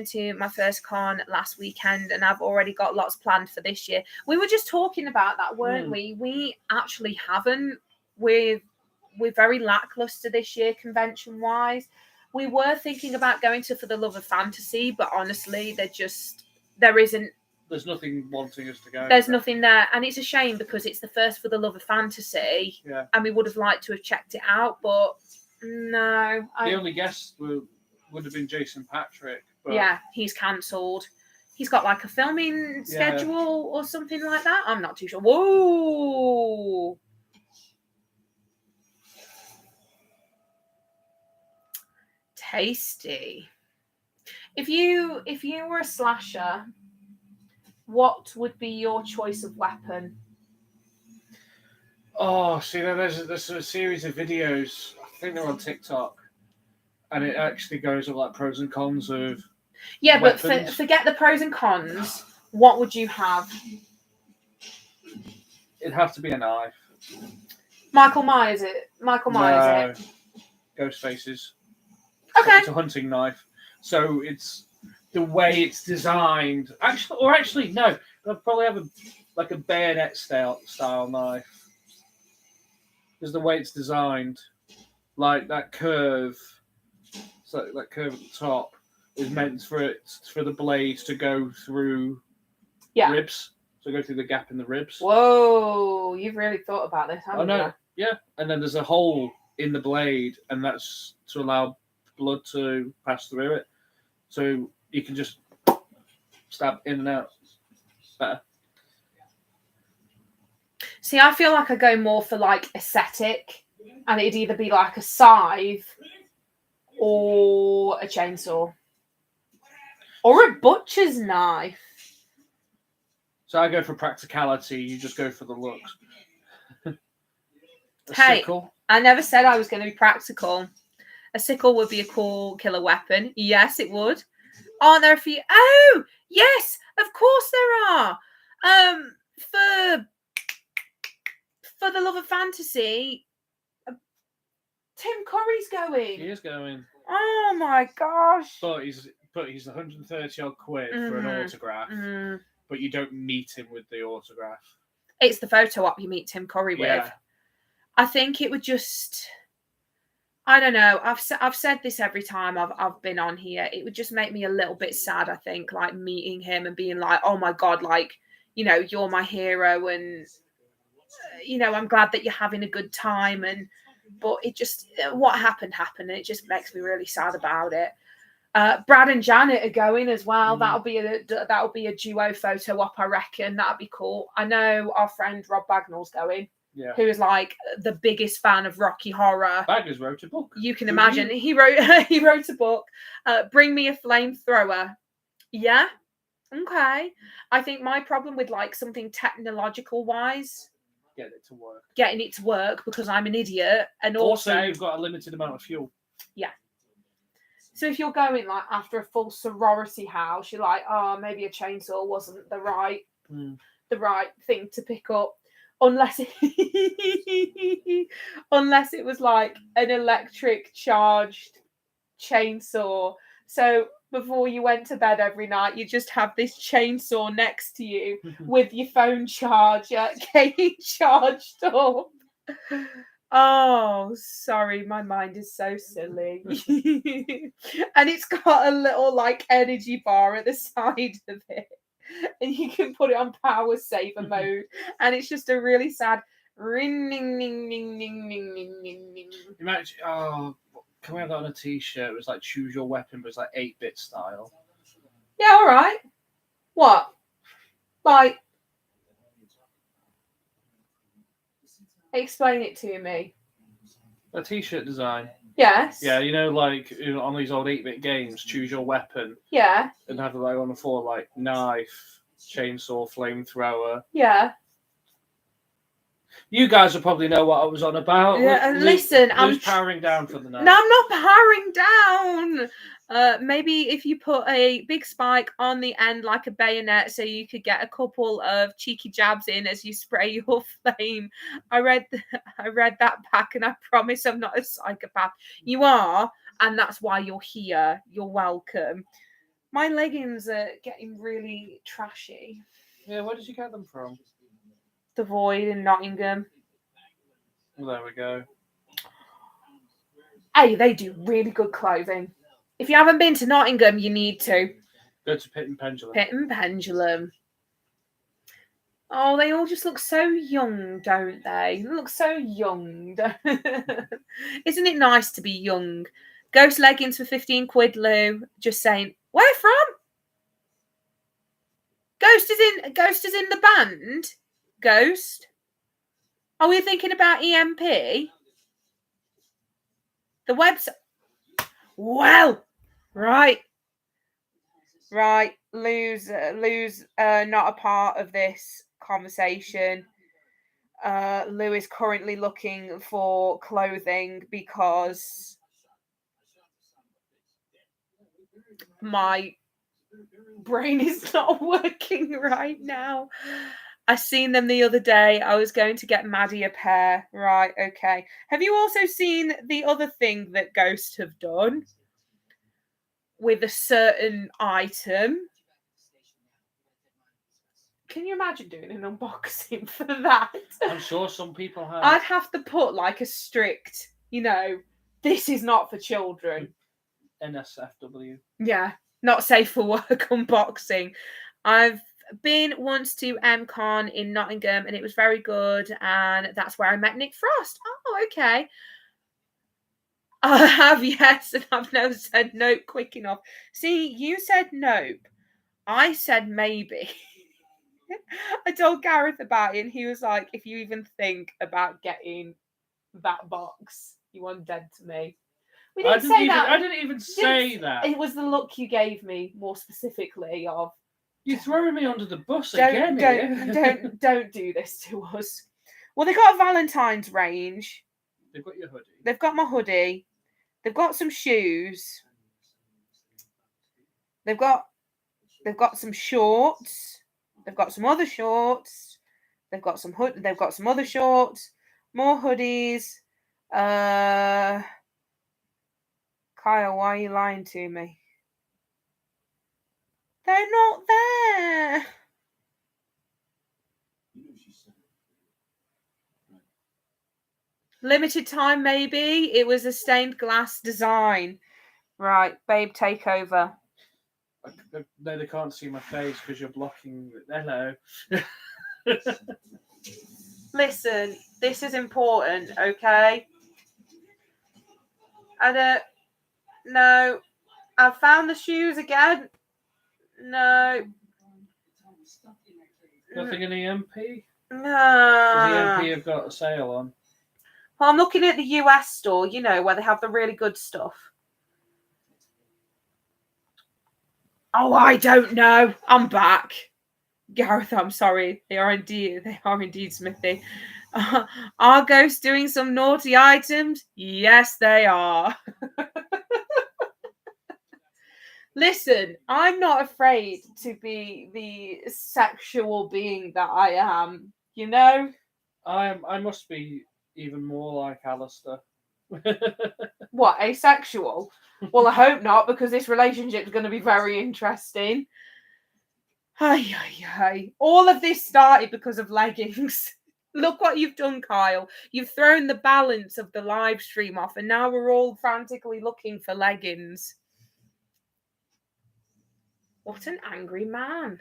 A: to my first con last weekend, and I've already got lots planned for this year. We were just talking about that, weren't we? We actually haven't. We're very lackluster this year, convention-wise. We were thinking about going to For the Love of Fantasy, but honestly,
B: there's nothing wanting us to go.
A: There's nothing there, and it's a shame, because it's the first For the Love of Fantasy, and we would have liked to have checked it out, but no.
B: The only guests would have been Jason Patrick. But
A: yeah, he's cancelled. He's got like a filming schedule or something like that. I'm not too sure. Whoa! Tasty. If you were a slasher, what would be your choice of weapon?
B: Oh, see, there's a series of videos. I think they're on TikTok, and it actually goes over like pros and cons of.
A: Yeah,
B: weapons.
A: But forget the pros and cons. What would you have?
B: It'd have to be a knife.
A: Michael Myers, it.
B: Ghost faces.
A: Okay.
B: It's a hunting knife, so it's the way it's designed. Actually, no. They'll probably have a bayonet style knife. Because the way it's designed, like that curve, so that curve at the top is meant for the blade to go through ribs, so go through the gap in the ribs.
A: Whoa, you've really thought about this, haven't you?
B: Yeah, and then there's a hole in the blade, and that's to allow blood to pass through it, so you can just stab in and out better.
A: See, I feel like I go more for like aesthetic, and it'd either be like a scythe or a chainsaw or a butcher's knife.
B: So I go for practicality. You just go for the looks.
A: Sickle. I never said I was going to be practical. A sickle would be a cool killer weapon. Yes, it would. Aren't there a few? Oh, yes, of course there are. For the love of fantasy, Tim Curry's going.
B: He is going.
A: Oh my gosh!
B: But he's 130 odd quid for an autograph. But you don't meet him with the autograph.
A: It's the photo op you meet Tim Curry with. I think it would just. I don't know. I've said this every time I've been on here. It would just make me a little bit sad. I think, like, meeting him and being like, oh my god, like, you know, you're my hero, and you know, I'm glad that you're having a good time. But it just, what happened, and it just makes me really sad about it. Brad and Janet are going as well. That'll be a duo photo op, I reckon. That'd be cool. I know our friend Rob Bagnall's going.
B: Yeah.
A: Who is like the biggest fan of Rocky Horror.
B: Baggers wrote a book.
A: You can imagine. He wrote a book. Bring me a flamethrower. Yeah. Okay. I think my problem with like something technological wise. Getting it to work because I'm an idiot. And also
B: you've got a limited amount of fuel.
A: Yeah. So if you're going like after a full sorority house, you're like, oh, maybe a chainsaw wasn't the right thing to pick up. Unless it was like an electric charged chainsaw. So before you went to bed every night, you just have this chainsaw next to you with your phone charger getting charged up. Oh, sorry, my mind is so silly. And it's got a little like energy bar at the side of it. And you can put it on power saver mode, and it's just a really sad ring, ding, ding, ding, ding, ding, ding, ding, ding.
B: Imagine, can we have that on a t-shirt? It was like choose your weapon, but it's like 8-bit style.
A: Yeah, all right. What? Like, explain it to me.
B: A t-shirt design.
A: Yes.
B: Yeah, you know, like on these old 8-bit games, choose your weapon.
A: Yeah.
B: And have it like on the floor, like knife, chainsaw, flamethrower.
A: Yeah.
B: You guys will probably know what I was on about.
A: Yeah, listen,
B: I'm powering down for the night.
A: No, I'm not powering down. Maybe if you put a big spike on the end like a bayonet, so you could get a couple of cheeky jabs in as you spray your flame. I read that back, and I promise I'm not a psychopath. You are, and that's why you're here. You're welcome. My leggings are getting really trashy.
B: Yeah, where did you get them from?
A: The Void in Nottingham.
B: Well, there we go.
A: Hey, they do really good clothing. If you haven't been to Nottingham, you need to.
B: Go to Pit and Pendulum.
A: Pit and Pendulum. Oh, they all just look so young, don't they? They look so young. Isn't it nice to be young? Ghost leggings for 15 quid, Lou. Just saying. Where from? Ghost is in the band? Ghost? Are we thinking about EMP? The website. Well, right. Lou's not a part of this conversation. Lou is currently looking for clothing because my brain is not working right now. I seen them the other day. I was going to get Maddie a pair. Right, okay. Have you also seen the other thing that Ghost have done with a certain item? Can you imagine doing an unboxing for that?
B: I'm sure some people have.
A: I'd have to put like a strict, this is not for children.
B: NSFW.
A: Yeah, not safe for work unboxing. I've been once to MCon in Nottingham, and it was very good, and that's where I met Nick Frost. Oh, okay. I have, yes, and I've never said nope quick enough. See, you said nope. I said maybe. I told Gareth about it, and he was like, if you even think about getting that box, you want dead to me. We didn't say that.
B: I didn't even say that.
A: It was the look you gave me, more specifically, of...
B: You're throwing me under the bus
A: again. Don't do this to us. Well, they got a Valentines range.
B: They've got your hoodie.
A: They've got my hoodie. They've got some shoes. They've got some shorts. They've got some other shorts. They've got some other shorts. More hoodies. Kyle, why are you lying to me? They're not there. Limited time, maybe. It was a stained glass design. Right, babe, take over.
B: No, they can't see my face because you're blocking. Hello.
A: Listen, this is important, okay? I don't. No. I've found the shoes again. No.
B: Nothing in EMP?
A: No.
B: Because EMP have got a sale on.
A: Well, I'm looking at the US store, you know, where they have the really good stuff. Oh, I don't know. I'm back. Gareth, I'm sorry. They are indeed, Smithy. Are ghosts doing some naughty items? Yes, they are. Listen, I'm not afraid to be the sexual being that I am, you know?
B: I must be even more like Alistair.
A: What, asexual? Well, I hope not, because this relationship is going to be very interesting. All of this started because of leggings. Look what you've done, Kyle. You've thrown the balance of the live stream off, and now we're all frantically looking for leggings. What an angry man.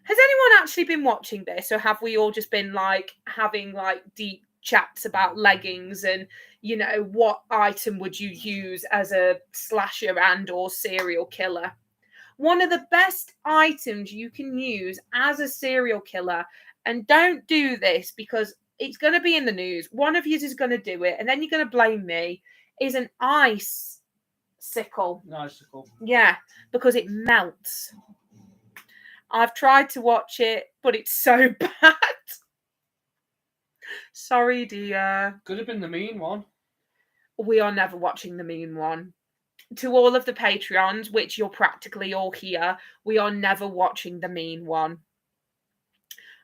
A: Has anyone actually been watching this, or have we all just been like having like deep chats about leggings and, you know, what item would you use as a slasher and or serial killer? One of the best items you can use as a serial killer, and don't do this because it's going to be in the news. One of you is going to do it, and then you're going to blame me, is an ice sickle.
B: Icicle.
A: Yeah, because it melts. I've tried to watch it, but it's so bad. Sorry, dear.
B: Could have been the mean one.
A: We are never watching the mean one. To all of the Patreons, which you're practically all here, we are never watching the mean one.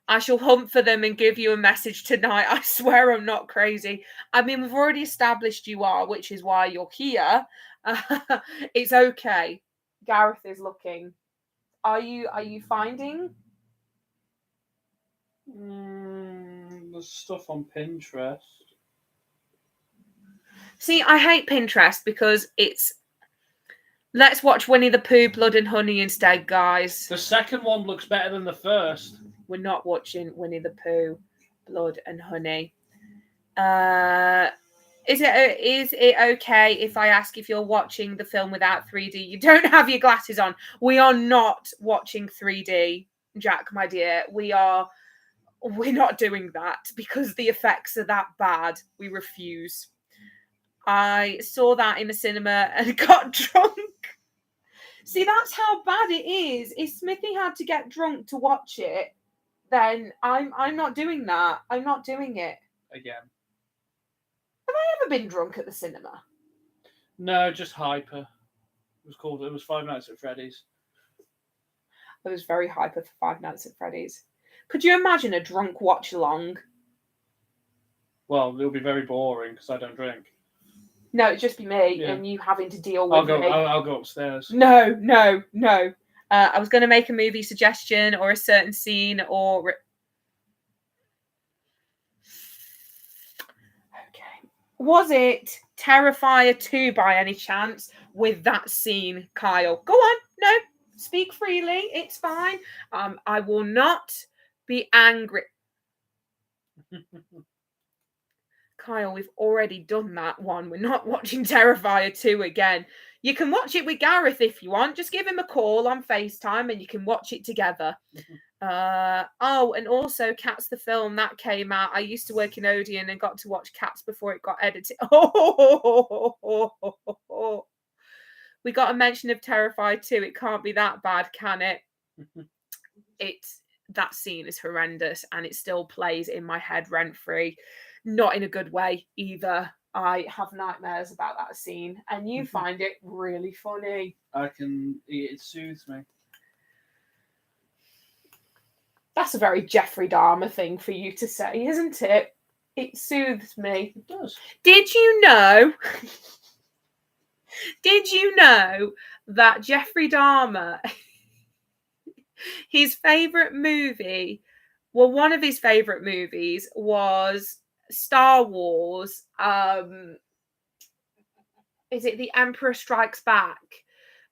A: I shall hunt for them and give you a message tonight. I swear I'm not crazy. I mean, we've already established you are, which is why you're here. It's okay. Gareth is looking. Are you finding?
B: There's stuff on Pinterest.
A: See, I hate Pinterest because it's... Let's watch Winnie the Pooh, Blood and Honey instead, guys.
B: The second one looks better than the first.
A: We're not watching Winnie the Pooh, Blood and Honey. Is it okay if I ask if you're watching the film without 3D? You don't have your glasses on. We are not watching 3D, Jack, my dear. We're not doing that because the effects are that bad. We refuse. I saw that in the cinema and got drunk. See, that's how bad it is. If Smithy had to get drunk to watch it, then I'm not doing that. I'm not doing it.
B: Again.
A: Have I ever been drunk at the cinema?
B: No, just hyper. It was Five Nights at Freddy's.
A: I was very hyper for Five Nights at Freddy's. Could you imagine a drunk watch along?
B: Well, it'll be very boring because I don't drink.
A: No, it'd just be me and you having to deal with me.
B: I'll go upstairs.
A: No. I was going to make a movie suggestion or a certain scene or... Okay. Was it Terrifier 2 by any chance with that scene, Kyle? Go on. No, speak freely. It's fine. I will not be angry. Kyle, we've already done that one. We're not watching Terrifier 2 again. You can watch it with Gareth if you want. Just give him a call on FaceTime and you can watch it together. And also Cats the film that came out. I used to work in Odeon and got to watch Cats before it got edited. We got a mention of Terrifier 2. It can't be that bad, can it? That scene is horrendous and it still plays in my head rent-free. Not in a good way either. I have nightmares about that scene, and you find it really funny.
B: It soothes me.
A: That's a very Jeffrey Dahmer thing for you to say, isn't it? It soothes me.
B: It does.
A: Did you know? Did you know that Jeffrey Dahmer, his favourite movie, well, one of his favourite movies was Star Wars. Is it The Emperor Strikes Back?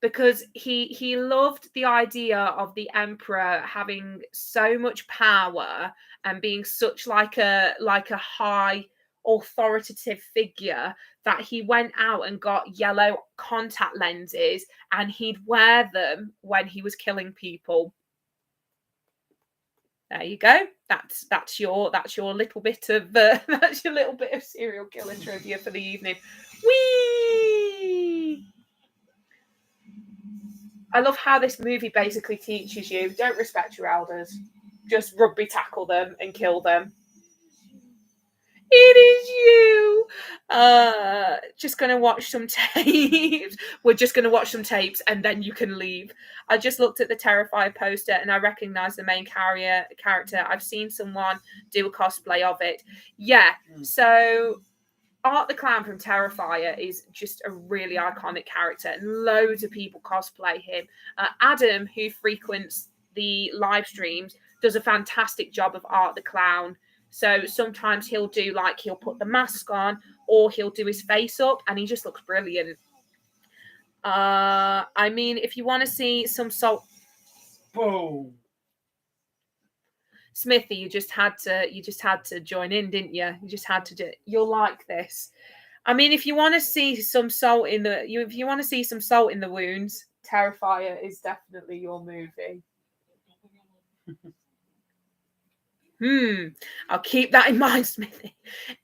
A: Because he loved the idea of the emperor having so much power and being such like a high authoritative figure that he went out and got yellow contact lenses and he'd wear them when he was killing people. There you go. That's your little bit of that's your little bit of serial killer trivia for the evening. Whee! I love how this movie basically teaches you don't respect your elders, just rugby tackle them and kill them. It is you. Just gonna watch some tapes. We're just gonna watch some tapes and then you can leave. I just looked at the Terrifier poster and I recognise the main character. I've seen someone do a cosplay of it. Yeah, so Art the Clown from Terrifier is just a really iconic character and loads of people cosplay him. Adam, who frequents the live streams, does a fantastic job of Art the Clown. So sometimes he'll put the mask on or he'll do his face up and he just looks brilliant. I mean, if you want to see some
B: Boom.
A: Smithy, you just had to join in, didn't you? You just had to do. You'll like this. I mean, if you want to see some salt in the wounds, Terrifier is definitely your movie. I'll keep that in mind, Smithy.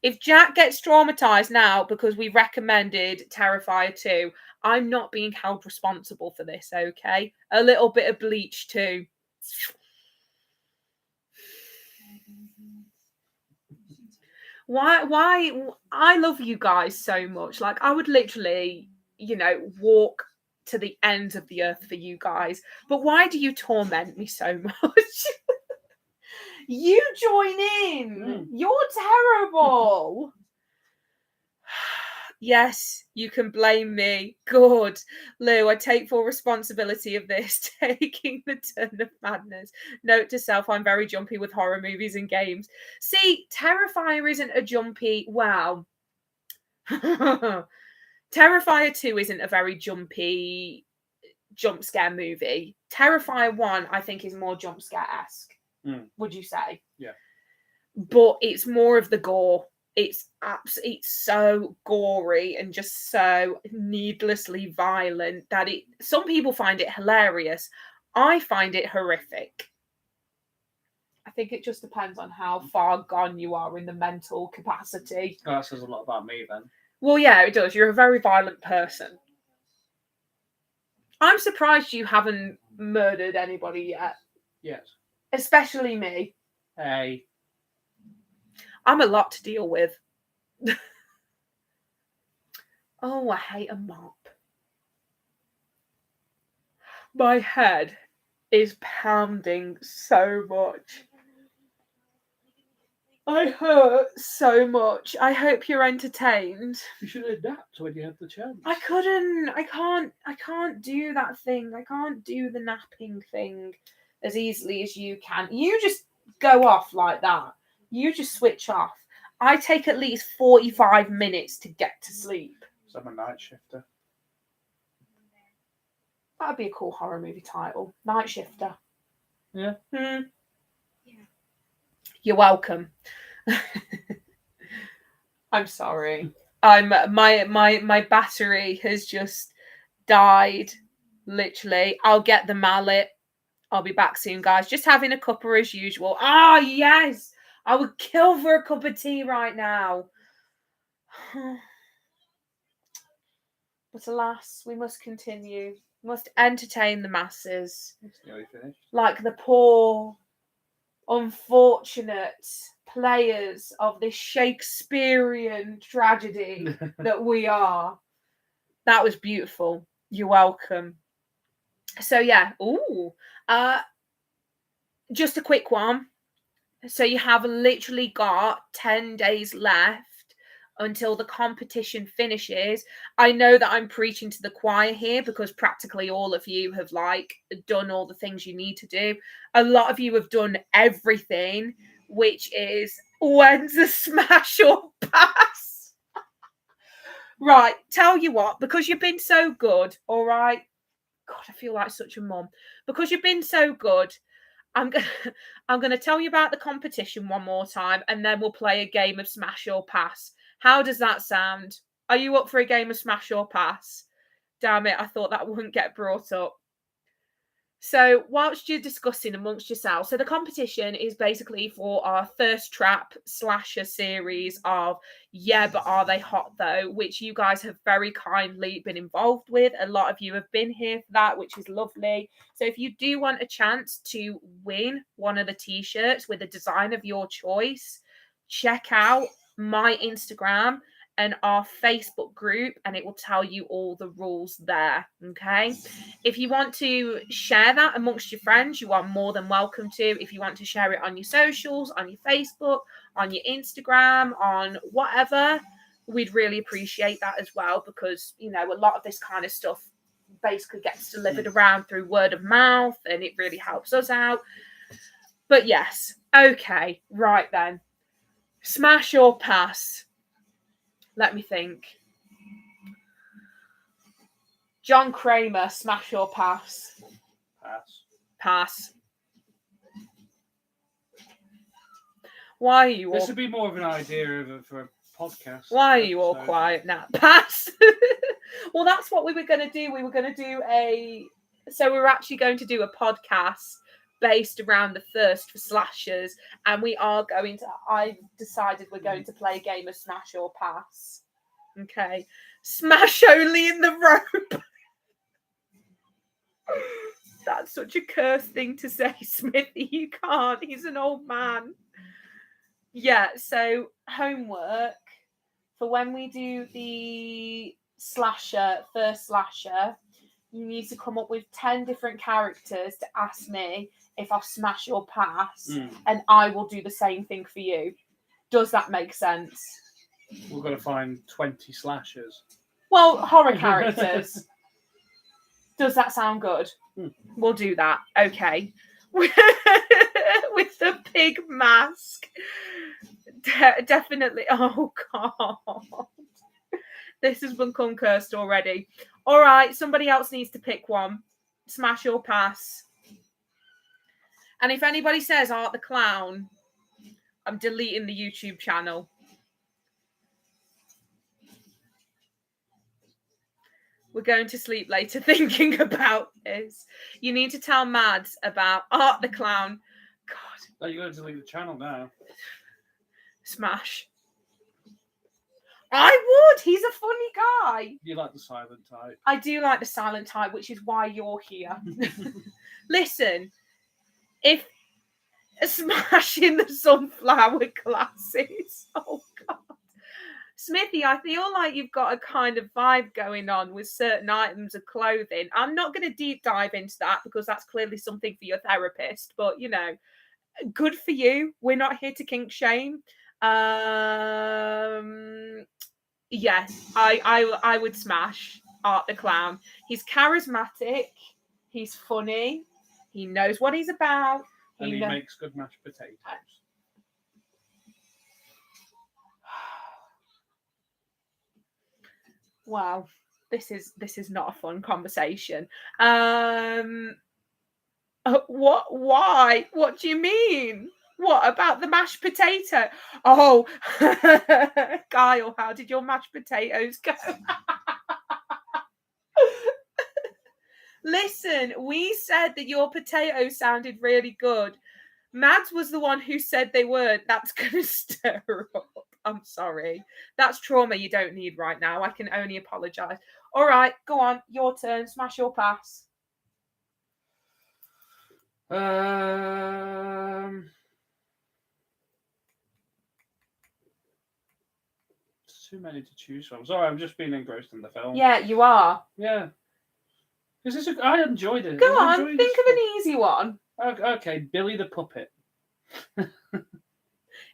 A: If Jack gets traumatized now because we recommended Terrifier 2, I'm not being held responsible for this, okay? A little bit of bleach too. Why I love you guys so much. Like I would literally, walk to the ends of the earth for you guys. But why do you torment me so much? You join in. You're terrible. Yes, you can blame me. Good. Lou, I take full responsibility of this, taking the turn of madness. Note to self, I'm very jumpy with horror movies and games. See, Terrifier isn't a jumpy... Wow. Terrifier 2 isn't a very jumpy jump scare movie. Terrifier 1, I think, is more jump scare-esque. Would you say?
B: Yeah.
A: But it's more of the gore. It's so gory and just so needlessly violent that some people find it hilarious. I find it horrific. I think it just depends on how far gone you are in the mental capacity.
B: Oh, that says a lot about me then.
A: Well, yeah, it does. You're a very violent person. I'm surprised you haven't murdered anybody yet.
B: Yes.
A: Especially me.
B: Hey.
A: I'm a lot to deal with. Oh, I hate a mop. My head is pounding so much. I hurt so much. I hope you're entertained.
B: You should adapt when you have the chance.
A: I couldn't. I can't do that thing. I can't do the napping thing as easily as you can. You just go off like that. You just switch off. I take at least 45 minutes to get to sleep.
B: So I'm a night shifter.
A: That'd be a cool horror movie title. Night Shifter.
B: Yeah.
A: Yeah. You're welcome. I'm sorry. My battery has just died. Literally. I'll get the mallet. I'll be back soon, guys. Just having a cuppa as usual. Ah, yes. I would kill for a cup of tea right now. But alas, we must continue. We must entertain the masses.
B: It's nearly finished.
A: Like the poor, unfortunate players of this Shakespearean tragedy that we are. That was beautiful. You're welcome. So yeah. Ooh. just a quick one. So you have literally got 10 days left until the competition finishes. I know that I'm preaching to the choir here because practically all of you have like done all the things you need to do. A lot of you have done everything, which is when's the smash or pass? Right, tell you what, because you've been so good, all right? God, I feel like such a mum. Because you've been so good, I'm gonna tell you about the competition one more time, and then we'll play a game of smash or pass. How does that sound? Are you up for a game of smash or pass? Damn it, I thought that wouldn't get brought up. So whilst you're discussing amongst yourselves, so the competition is basically for our thirst trap slasher series of Yeah, but are they hot though? Which you guys have very kindly been involved with. A lot of you have been here for that, which is lovely. So if you do want a chance to win one of the t-shirts with a design of your choice, check out my Instagram and our Facebook group, and it will tell you all the rules there. Okay. If you want to share that amongst your friends, you are more than welcome to. If you want to share it on your socials, on your Facebook, on your Instagram, on whatever, we'd really appreciate that as well, because, you know, a lot of this kind of stuff basically gets delivered around through word of mouth, and it really helps us out. But yes, okay, right then. Smash or pass? Let me think. John Kramer, smash or pass?
B: Pass.
A: Pass. Why are you
B: This
A: all...
B: would be more of an idea for a podcast.
A: Why are you all quiet now? Pass. Well, that's what we were going to do. We were going to do So we're actually going to do a podcast based around the thirst for slashers, and I've decided we're going to play a game of smash or pass. Okay. Smash only in the rope. That's such a cursed thing to say, Smithy. You can't. He's an old man. Yeah, so homework for when we do the first slasher, you need to come up with 10 different characters to ask me if I'll smash or pass, and I will do the same thing for you. Does that make sense?
B: We're going to find 20 slashers.
A: Well, horror characters. Does that sound good? We'll do that. Okay. With the pig mask. Definitely. Oh, God. This has become cursed already. All right. Somebody else needs to pick one. Smash or pass. And if anybody says Art the Clown, I'm deleting the YouTube channel. We're going to sleep later thinking about this. You need to tell Mads about Art the Clown. God.
B: Oh, you're going to delete the channel now.
A: Smash. I would. He's a funny guy.
B: You like the silent type.
A: I do like the silent type, which is why you're here. Listen, if smashing the sunflower glasses. Oh, God. Smithy, I feel like you've got a kind of vibe going on with certain items of clothing. I'm not going to deep dive into that because that's clearly something for your therapist. But, you know, good for you. We're not here to kink shame. Yes, I would smash Art the Clown. He's charismatic. He's funny. He knows what he's about.
B: And he makes good mashed potatoes.
A: Wow, this is not a fun conversation. What? Why? What do you mean? What about the mashed potato? Oh, Kyle, how did your mashed potatoes go? Listen, we said that your potatoes sounded really good. Mads was the one who said they weren't. That's going to stir up. I'm sorry. That's trauma you don't need right now. I can only apologise. All right, go on. Your turn. Smash or pass.
B: Too many to choose from. Sorry, I'm just being engrossed in the film.
A: Yeah, you are.
B: Yeah. I enjoyed it.
A: Go on, think of an easy one.
B: Okay, Billy the Puppet.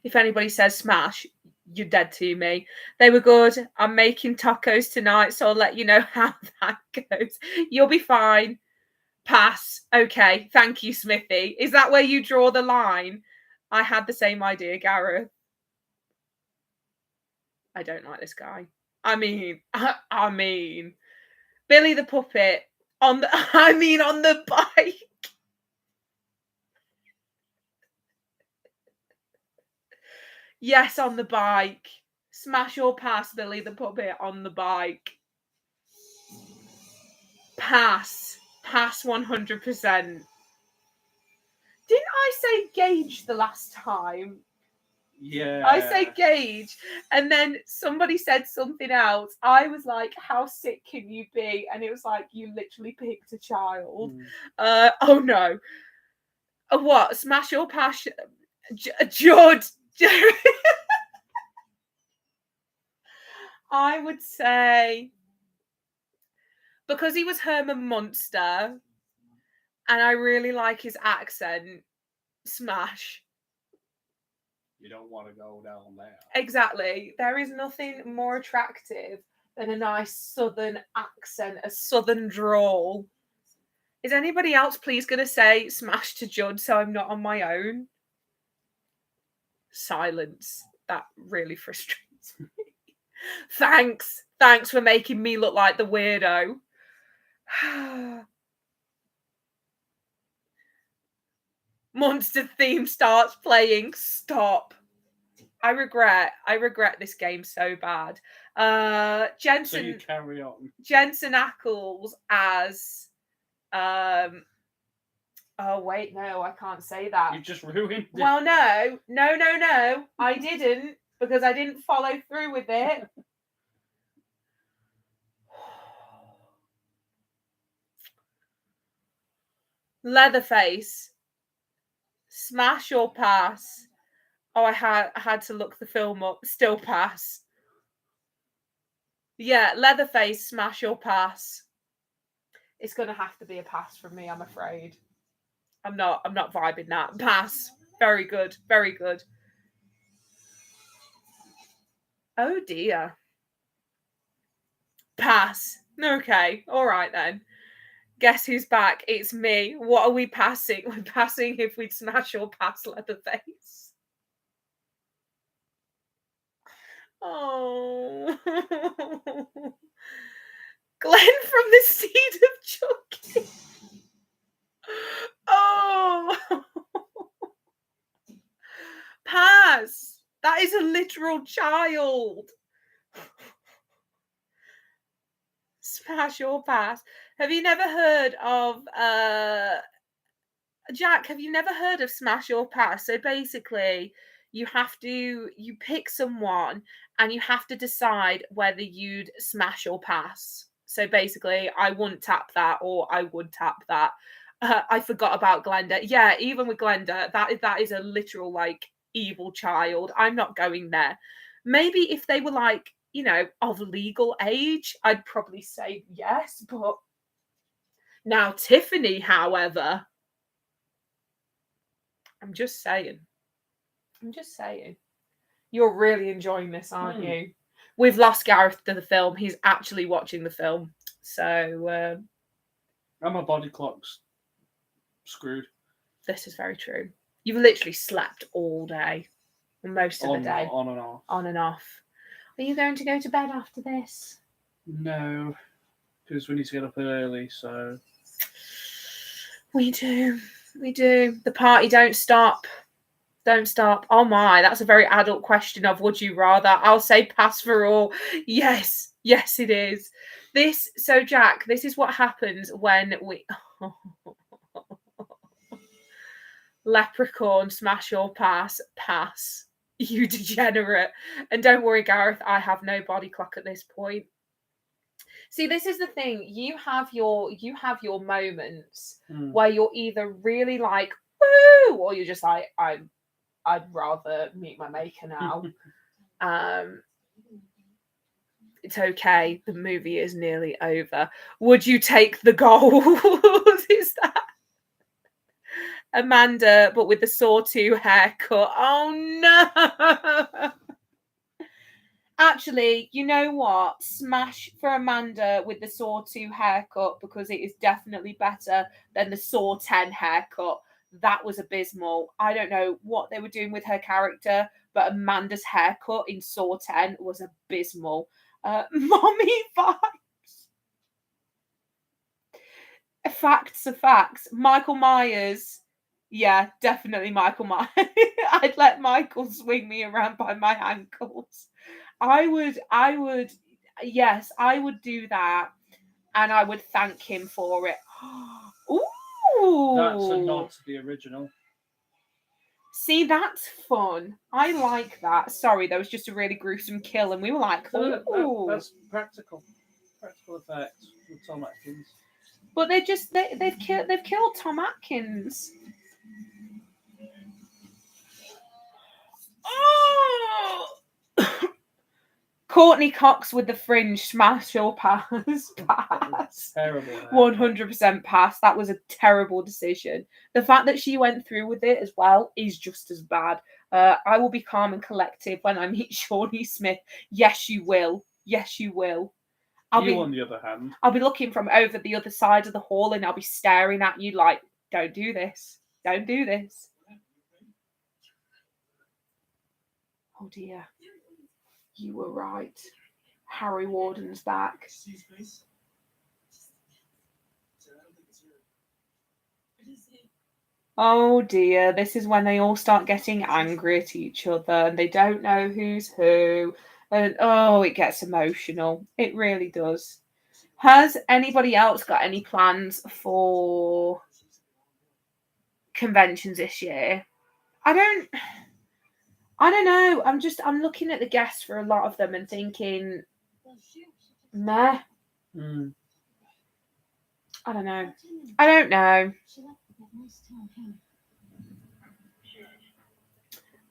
A: If anybody says Smash, you're dead to me. They were good. I'm making tacos tonight, so I'll let you know how that goes. You'll be fine. Pass. Okay, thank you, Smithy. Is that where you draw the line? I had the same idea, Gareth. I don't like this guy. I mean, Billy the Puppet on the on the bike. Yes, on the bike. Smash or pass, Billy the Puppet on the bike. Pass. Pass 100%. Didn't I say Gage the last time?
B: Yeah.
A: I say Gage, and then somebody said something else. I was like, how sick can you be? And it was like, you literally picked a child. Oh no. What? Smash or pass? Judd. I would say, because he was Herman Munster, and I really like his accent, Smash.
B: You don't want to go down there.
A: Exactly. There is nothing more attractive than a nice southern accent, a southern drawl. Is anybody else please going to say Smash to Judd so I'm not on my own? Silence. That really frustrates me. Thanks. Thanks for making me look like the weirdo. Monster theme starts playing. Stop. I regret this game so bad. Jensen.
B: So you carry on.
A: Jensen Ackles as oh wait, no, I can't say that.
B: You just ruined it.
A: Well, no. I didn't, because I didn't follow through with it. Leatherface. Smash or pass? Oh, I had to look the film up. Still pass. Yeah, Leatherface, smash or pass? It's gonna have to be a pass from me, I'm afraid. I'm not vibing that. Pass. Very good. Very good. Oh dear. Pass. Okay. All right then. Guess who's back? It's me. What are we passing? We're passing if we'd smash or pass Leatherface. Oh. Glenn from the Seed of Chucky. Oh. Pass. That is a literal child. Smash or pass. Have you never heard of Jack, have you never heard of smash or pass? So basically, you pick someone and you have to decide whether you'd smash or pass. So basically, I wouldn't tap that or I would tap that. I forgot about Glenda. Yeah, even with Glenda, that is a literal like evil child. I'm not going there. Maybe if they were like, of legal age, I'd probably say yes. But now Tiffany, however, I'm just saying. You're really enjoying this, aren't you? We've lost Gareth to the film. He's actually watching the film. So
B: and my body clock's screwed.
A: This is very true. You've literally slept all day. Most of the day.
B: On and off.
A: On and off. Are you going to go to bed after this?
B: No. Because we need to get up early, so...
A: We do. The party don't stop. Don't stop. Oh my, that's a very adult question of would you rather? I'll say pass for all. Yes, it is. So Jack, this is what happens when we... Leprechaun, smash or pass? Pass. You degenerate. And don't worry, Gareth, I have no body clock at this point. See, this is the thing. You have your moments where you're either really like, woo, or you're just like, I'd rather meet my maker now. It's okay. The movie is nearly over. Would you take the gold? Is that Amanda, but with the sawtooth haircut? Oh no! Actually, you know what? Smash for Amanda with the sawtooth haircut, because it is definitely better than the Saw 10 haircut. That was abysmal. I don't know what they were doing with her character, but Amanda's haircut in Saw 10 was abysmal. Mommy vibes. Facts are facts. Michael Myers. Yeah, definitely Michael Myers. I'd let Michael swing me around by my ankles. I would, yes, I would do that, and I would thank him for it. Ooh,
B: That's a nod to the original.
A: See, that's fun. I like that. Sorry, there was just a really gruesome kill, and we were like, ooh.
B: That's practical effects with Tom Atkins.
A: But they've killed Tom Atkins. Oh! Courtney Cox with the fringe, smash or pass. Pass.
B: Terrible.
A: 100% pass. That was a terrible decision. The fact that she went through with it as well is just as bad. I will be calm and collective when I meet Shawnee Smith. Yes, you will. Yes, you will.
B: On the other hand,
A: I'll be looking from over the other side of the hall, and I'll be staring at you like, don't do this. Don't do this. Oh dear. You were right. Harry Warden's back. Oh dear, this is when they all start getting angry at each other and they don't know who's who. And oh, it gets emotional. It really does. Has anybody else got any plans for conventions this year? I don't know. I'm looking at the guests for a lot of them and thinking, meh. I don't know.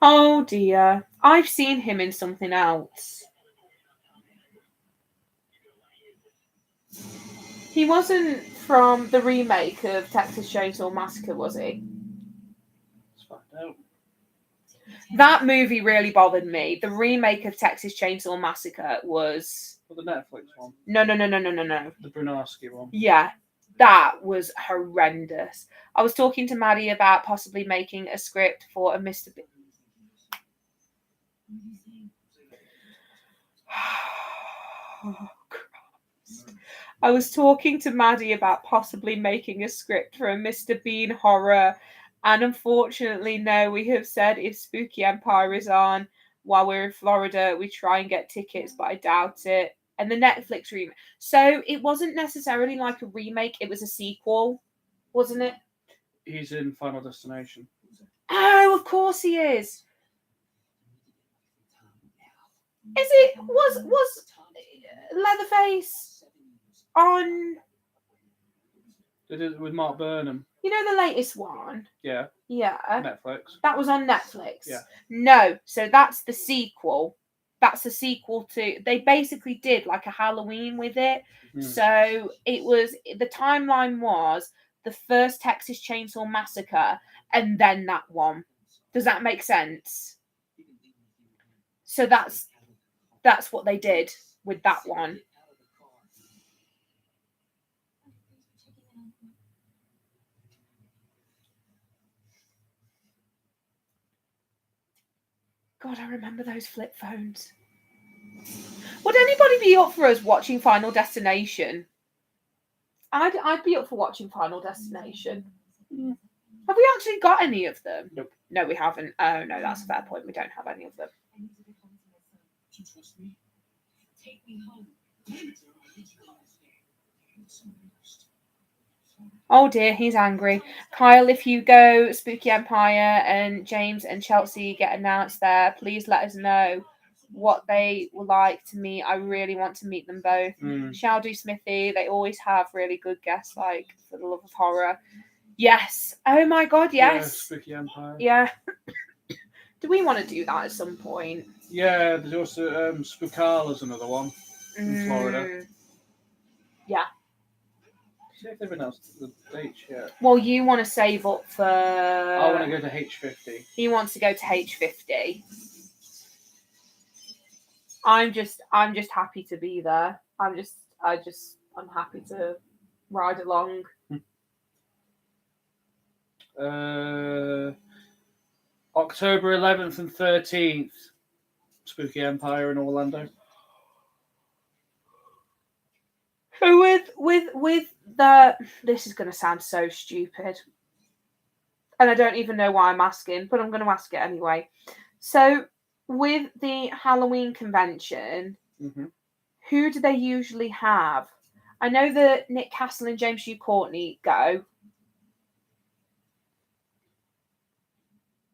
A: Oh dear. I've seen him in something else. He wasn't from the remake of Texas Chainsaw Massacre, was he?
B: Let's find out.
A: That movie really bothered me. The remake of Texas Chainsaw Massacre was...
B: Well, the Netflix one.
A: No.
B: The Brunarski one.
A: Yeah, that was horrendous. I was talking to Maddie about possibly making a script for a Mr. Bean. Oh, Christ. I was talking to Maddie about possibly making a script for a Mr. Bean horror, and unfortunately, no, we have said if Spooky Empire is on while we're in Florida, we try and get tickets, but I doubt it. And the Netflix remake. So it wasn't necessarily like a remake, it was a sequel, wasn't it?
B: He's in Final Destination.
A: Oh, of course he is. Is it? Was Leatherface on?
B: They did it with Mark Burnham.
A: You know the latest one?
B: Yeah.
A: Yeah.
B: Netflix.
A: That was on Netflix.
B: Yeah.
A: No, so that's the sequel. That's the sequel to. They basically did like a Halloween with it. So it was, the timeline was the first Texas Chainsaw Massacre and then that one. Does that make sense? So that's what they did with that one. God, I remember those flip phones. Would anybody be up for us watching Final Destination? I'd be up for watching Final Destination. Have we actually got any of them?
B: Nope.
A: No, we haven't. Oh no, that's a fair point. We don't have any of them. Oh dear, he's angry. Kyle, if you go Spooky Empire and James and Chelsea get announced there, please let us know what they would like to meet. I really want to meet them both. Shall do Smithy. They always have really good guests, like For the Love of Horror. Yes. Oh my God, yes.
B: Yeah, Spooky Empire.
A: Yeah. Do we want to do that at some point?
B: Yeah, there's also Spookala's another one. in Florida.
A: Yeah.
B: See if they've announced the dates yet.
A: Well, you want to save up for...
B: I want to go to H50.
A: He wants to go to H50. I'm just happy to be there. I'm happy to ride along.
B: October 11th and 13th, Spooky Empire in Orlando.
A: So with the, this is going to sound so stupid, and I don't even know why I'm asking, but I'm going to ask it anyway. So with the Halloween convention, who do they usually have? I know that Nick Castle and James Hugh Courtney go.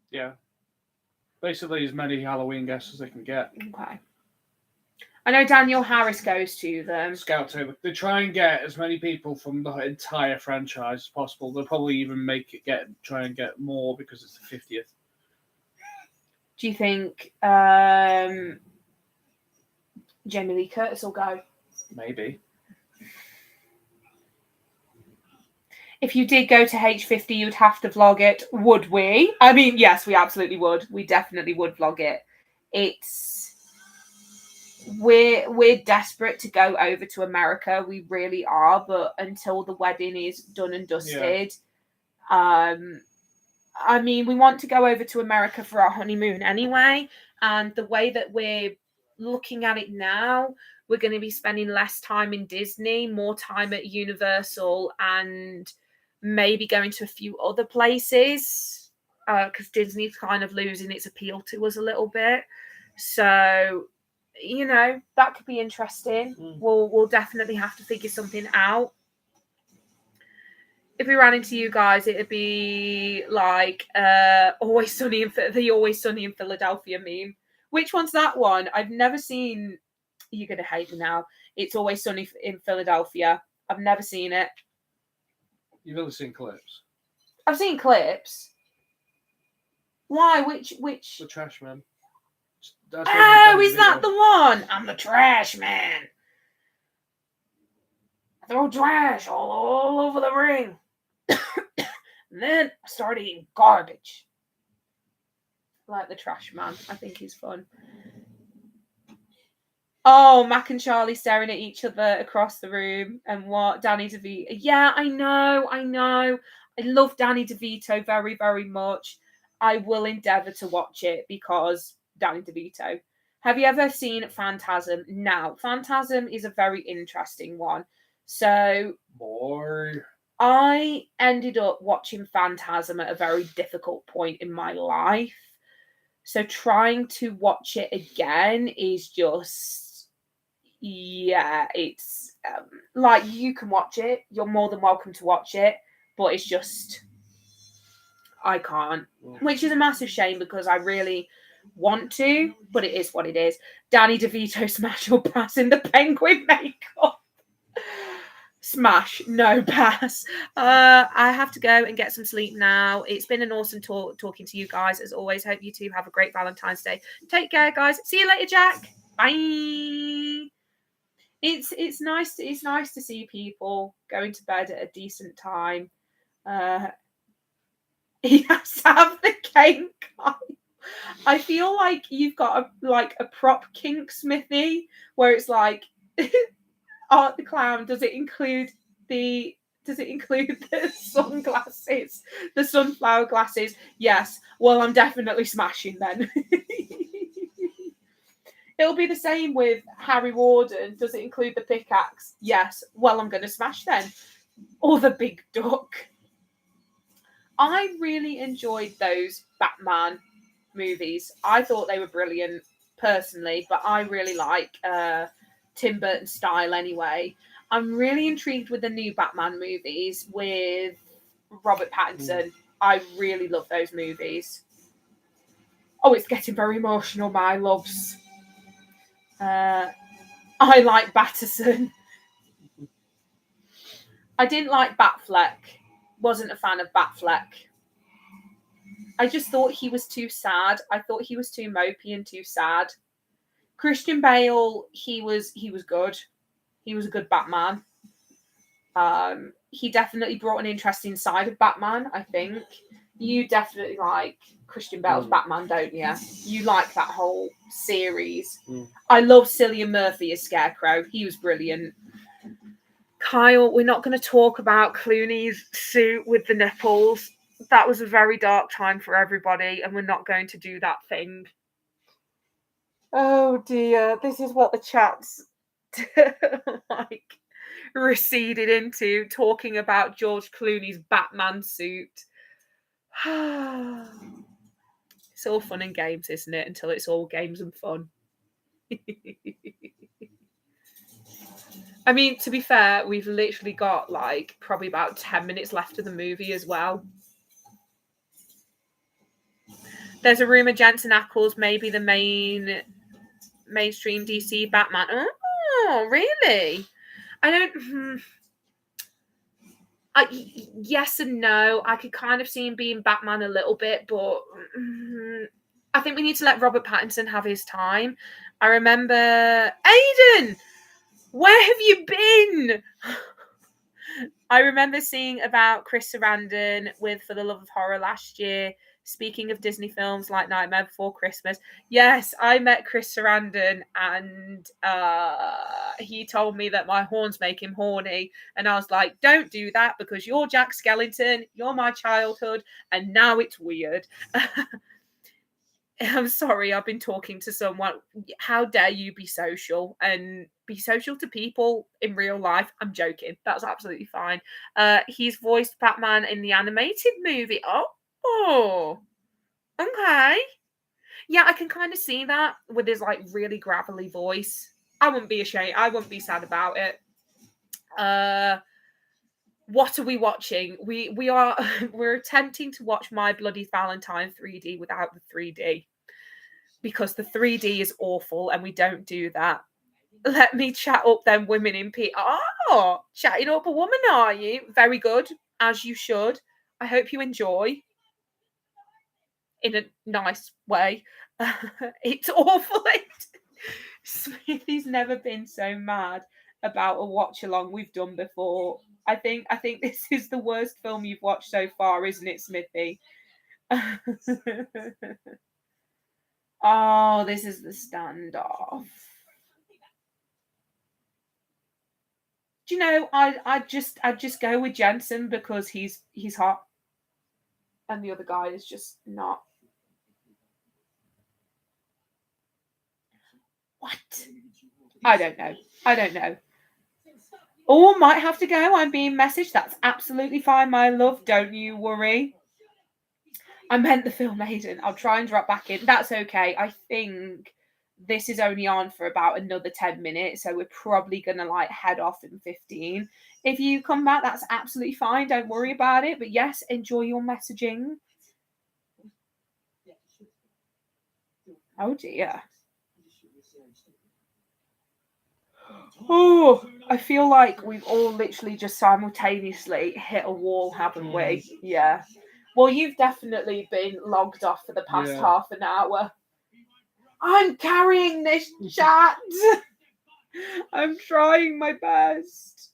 B: Yeah. Basically, as many Halloween guests as they can get.
A: Okay. I know Daniel Harris goes to them.
B: Scout Taylor. They try and get as many people from the entire franchise as possible. They'll probably even try and get more because it's the 50th.
A: Do you think Jamie Lee Curtis will go?
B: Maybe.
A: If you did go to H50, you'd have to vlog it. Would we? I mean, yes, we absolutely would. We definitely would vlog it. We're desperate to go over to America. We really are. But until the wedding is done and dusted, I mean, we want to go over to America for our honeymoon anyway. And the way that we're looking at it now, we're going to be spending less time in Disney, more time at Universal, and maybe going to a few other places because Disney's kind of losing its appeal to us a little bit. So, you know, that could be interesting. We'll definitely have to figure something out. If we ran into you guys, it'd be like the Always Sunny in Philadelphia meme. Which one's that one? I've never seen. You're gonna hate me now. It's Always Sunny in Philadelphia. I've never seen it.
B: You've only seen clips.
A: I've seen clips. Why? Which?
B: The Trash Man.
A: Oh, is that the one? I'm the trash man. I throw trash all over the ring. And then I start eating garbage. I like the Trash Man. I think he's fun. Oh, Mac and Charlie staring at each other across the room. And what? Danny DeVito. Yeah, I know. I love Danny DeVito very, very much. I will endeavour to watch it because Danny DeVito. Have you ever seen Phantasm? Now, Phantasm is a very interesting one. So, I ended up watching Phantasm at a very difficult point in my life. So trying to watch it again is just, it's like you can watch it. You're more than welcome to watch it. But it's just, I can't. Which is a massive shame because I really want to, but it is what it is. Danny DeVito smash or pass in the penguin makeup. Smash, no pass. I have to go and get some sleep now. It's been an awesome talking to you guys as always. Hope you two have a great Valentine's Day. Take care, guys. See you later, Jack. Bye. It's nice to see people going to bed at a decent time. He has to have the cake. I feel like you've got a prop kink smithy where it's like Art the Clown, does it include the sunglasses, the sunflower glasses? Yes. Well, I'm definitely smashing then. It'll be the same with Harry Warden. Does it include the pickaxe? Yes. Well, I'm going to smash then. Or the big duck. I really enjoyed those Batman movies. I thought they were brilliant personally, but I really like Tim Burton style anyway. I'm really intrigued with the new Batman movies with Robert Pattinson. I really love those movies. Oh, it's getting very emotional, my loves. I like Batterson. I didn't like Batfleck. Wasn't a fan of Batfleck. I just thought he was too sad. I thought he was too mopey and too sad. Christian Bale, he was good. He was a good Batman. He definitely brought an interesting side of Batman, I think. You definitely like Christian Bale's Batman, don't you? You like that whole series. I love Cillian Murphy as Scarecrow. He was brilliant. Kyle, we're not going to talk about Clooney's suit with the nipples. That was a very dark time for everybody, and we're not going to do that thing. Oh dear, this is what the chat's like receded into, talking about George Clooney's Batman suit. It's all fun and games, isn't it? Until it's all games and fun. I mean, to be fair, we've literally got like probably about 10 minutes left of the movie as well. There's a rumour Jensen Ackles may be the mainstream DC Batman. Oh, really? I don't... yes and no. I could kind of see him being Batman a little bit, but I think we need to let Robert Pattinson have his time. I remember... Aiden! Where have you been? I remember seeing about Chris Sarandon with For the Love of Horror last year. Speaking of Disney films like Nightmare Before Christmas. Yes, I met Chris Sarandon and he told me that my horns make him horny. And I was like, don't do that because you're Jack Skellington, you're my childhood, and now it's weird. I'm sorry, I've been talking to someone. How dare you be social and be social to people in real life? I'm joking. That's absolutely fine. He's voiced Batman in the animated movie. Oh, okay. Yeah, I can kind of see that with his like really gravelly voice. I wouldn't be ashamed. I wouldn't be sad about it. What are we watching? We're attempting to watch My Bloody Valentine 3D without the 3D. Because the 3D is awful and we don't do that. Let me chat up them women in P. Oh, chatting up a woman, are you? Very good, as you should. I hope you enjoy. In a nice way. It's awful. Smithy's never been so mad about a watch along we've done before. I think this is the worst film you've watched so far, isn't it, Smithy? Oh, this is the standoff. Do you know, I'd just go with Jensen because he's hot. And the other guy is just not. What? I don't know. Oh, might have to go. I'm being messaged. That's absolutely fine, my love. Don't you worry. I meant the film Aiden. I'll try and drop back in. That's okay. I think this is only on for about another 10 minutes, so we're probably gonna like head off in 15. If you come back, that's absolutely fine. Don't worry about it. But yes, enjoy your messaging. Oh dear. Oh, I feel like we've all literally just simultaneously hit a wall, haven't we? Yeah. Well, you've definitely been logged off for the past half an hour. I'm carrying this chat. I'm trying my best.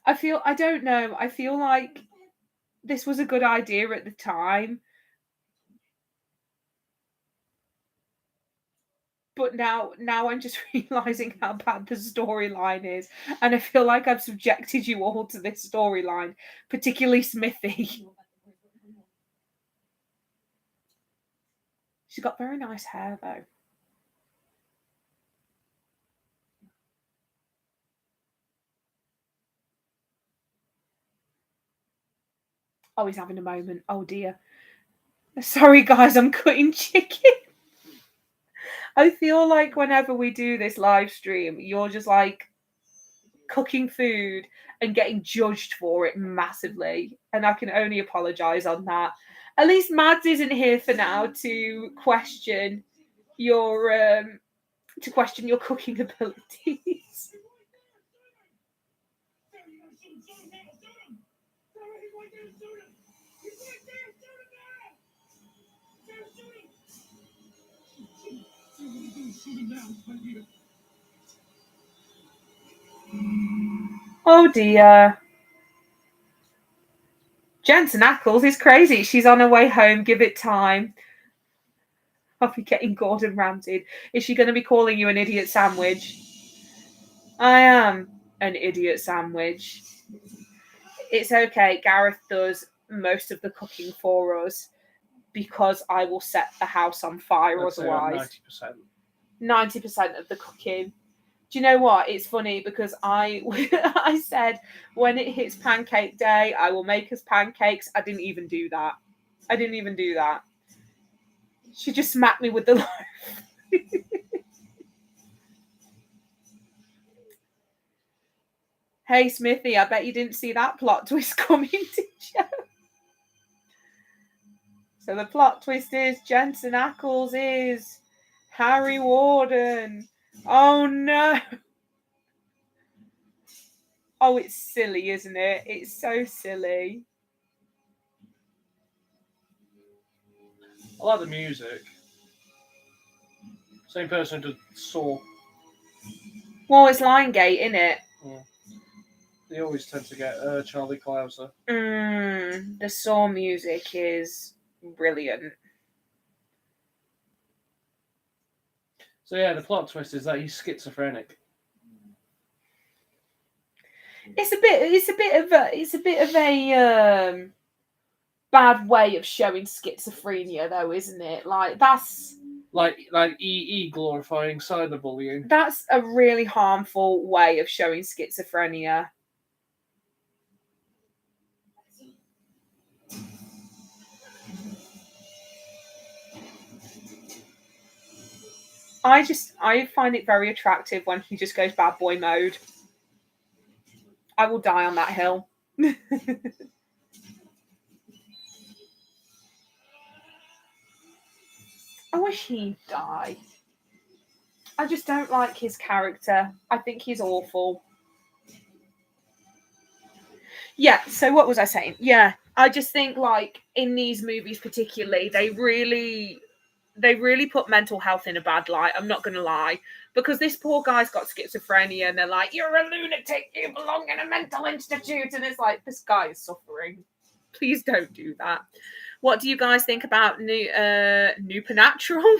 A: I don't know. I feel like this was a good idea at the time. But now I'm just realising how bad the storyline is. And I feel like I've subjected you all to this storyline, particularly Smithy. She's got very nice hair, though. Oh, he's having a moment. Oh, dear. Sorry, guys, I'm cutting chicken. I feel like whenever we do this live stream, you're just like cooking food and getting judged for it massively. And I can only apologise on that. At least Mads isn't here for now to question your cooking abilities. Oh dear. Jensen Ackles is crazy. She's on her way home. Give it time. I'll be getting Gordon Ramsay. Is she going to be calling you an idiot sandwich? I am an idiot sandwich. It's okay. Gareth does most of the cooking for us because I will set the house on fire otherwise.
B: 90%.
A: 90% of the cooking. Do you know what? It's funny because I said when it hits pancake day, I will make us pancakes. I didn't even do that. She just smacked me with the loaf. Hey, Smithy, I bet you didn't see that plot twist coming, did you? So the plot twist is Jensen Ackles is Harry Warden. Oh, no. Oh, it's silly, isn't it? It's so silly.
B: I like the music. Same person who did Saw.
A: Well, it's Liongate, isn't it?
B: Yeah. They always tend to get Charlie Clouser.
A: The Saw music is brilliant.
B: So yeah, the plot twist is that he's schizophrenic.
A: It's a bit of a bad way of showing schizophrenia, though, isn't it? Like that's
B: like EE glorifying cyberbullying.
A: That's a really harmful way of showing schizophrenia. I find it very attractive when he just goes bad boy mode. I will die on that hill. I wish he'd die. I just don't like his character. I think he's awful. Yeah, so what was I saying? Yeah, I just think like in these movies particularly, they really put mental health in a bad light. I'm not going to lie. Because this poor guy's got schizophrenia and they're like, you're a lunatic, you belong in a mental institute. And it's like, this guy is suffering. Please don't do that. What do you guys think about Supernatural?